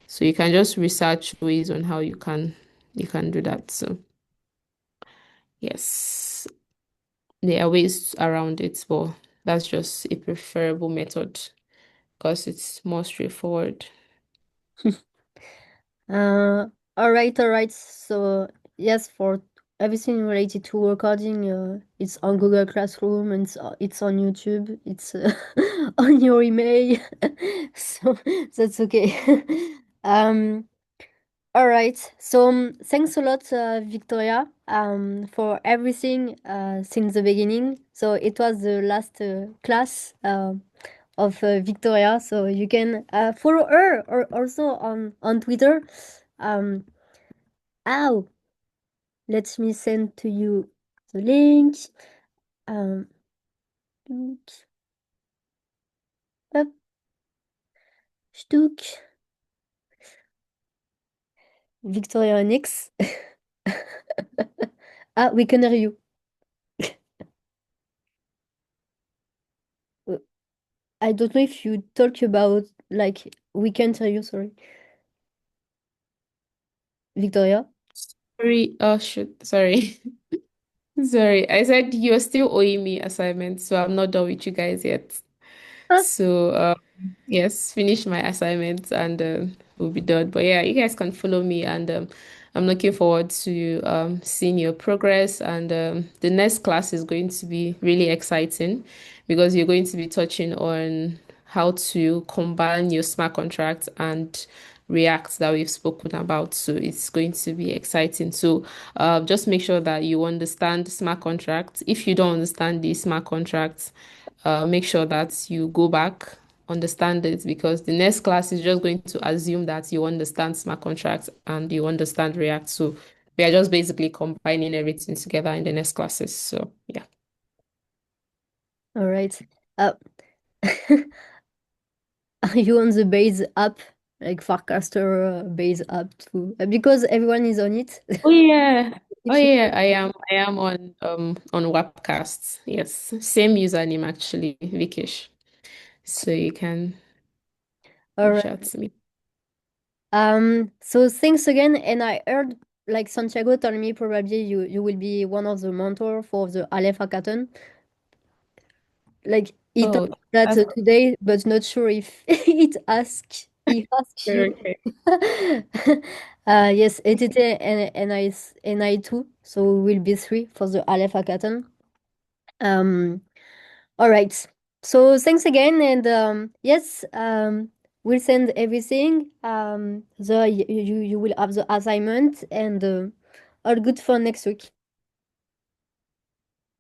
So you can just research ways on how you can do that. So yes, there are ways around it, but that's just a preferable method because it's more straightforward. All right, all right. So yes, for everything related to recording, it's on Google Classroom and it's on YouTube. It's on your email, so that's okay. Um, all right. So thanks a lot, Victoria, for everything since the beginning. So it was the last class of Victoria. So you can follow her or also on Twitter. Um, ow, let me send to you the link. Um, link, up, stuk, Victoria Nix. Ah, we can hear you. I don't know if you talk about like we can't hear you. Sorry, Victoria. Sorry, oh shoot, sorry. Sorry, I said you're still owing me assignments, so I'm not done with you guys yet. Ah, So, yes, finish my assignments and we'll be done. But yeah, you guys can follow me, and I'm looking forward to seeing your progress. And the next class is going to be really exciting because you're going to be touching on how to combine your smart contract and React that we've spoken about. So it's going to be exciting. So just make sure that you understand smart contracts. If you don't understand the smart contracts, make sure that you go back, understand it, because the next class is just going to assume that you understand smart contracts and you understand React. So we are just basically combining everything together in the next classes. So yeah. all right. Uh, are you on the base app, like Farcaster base app too? Because everyone is on it. Oh yeah. Oh If you, yeah, I am on Webcasts. Yes. Same username actually, Vikish. So you can all reach right. out to me. So thanks again, and I heard like Santiago told me probably you will be one of the mentor for the Aleph hackathon. Like he told Oh, me that that's today, but not sure if he asked you. very okay. Yes, ETT and I too. So we will be three for the Aleph hackathon. Um, all right. So thanks again, and yes, we'll send everything. You will have the assignment and all good for next week.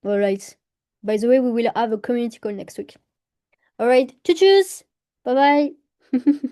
All right. By the way, we will have a community call next week. All right. Tschüss. Bye bye.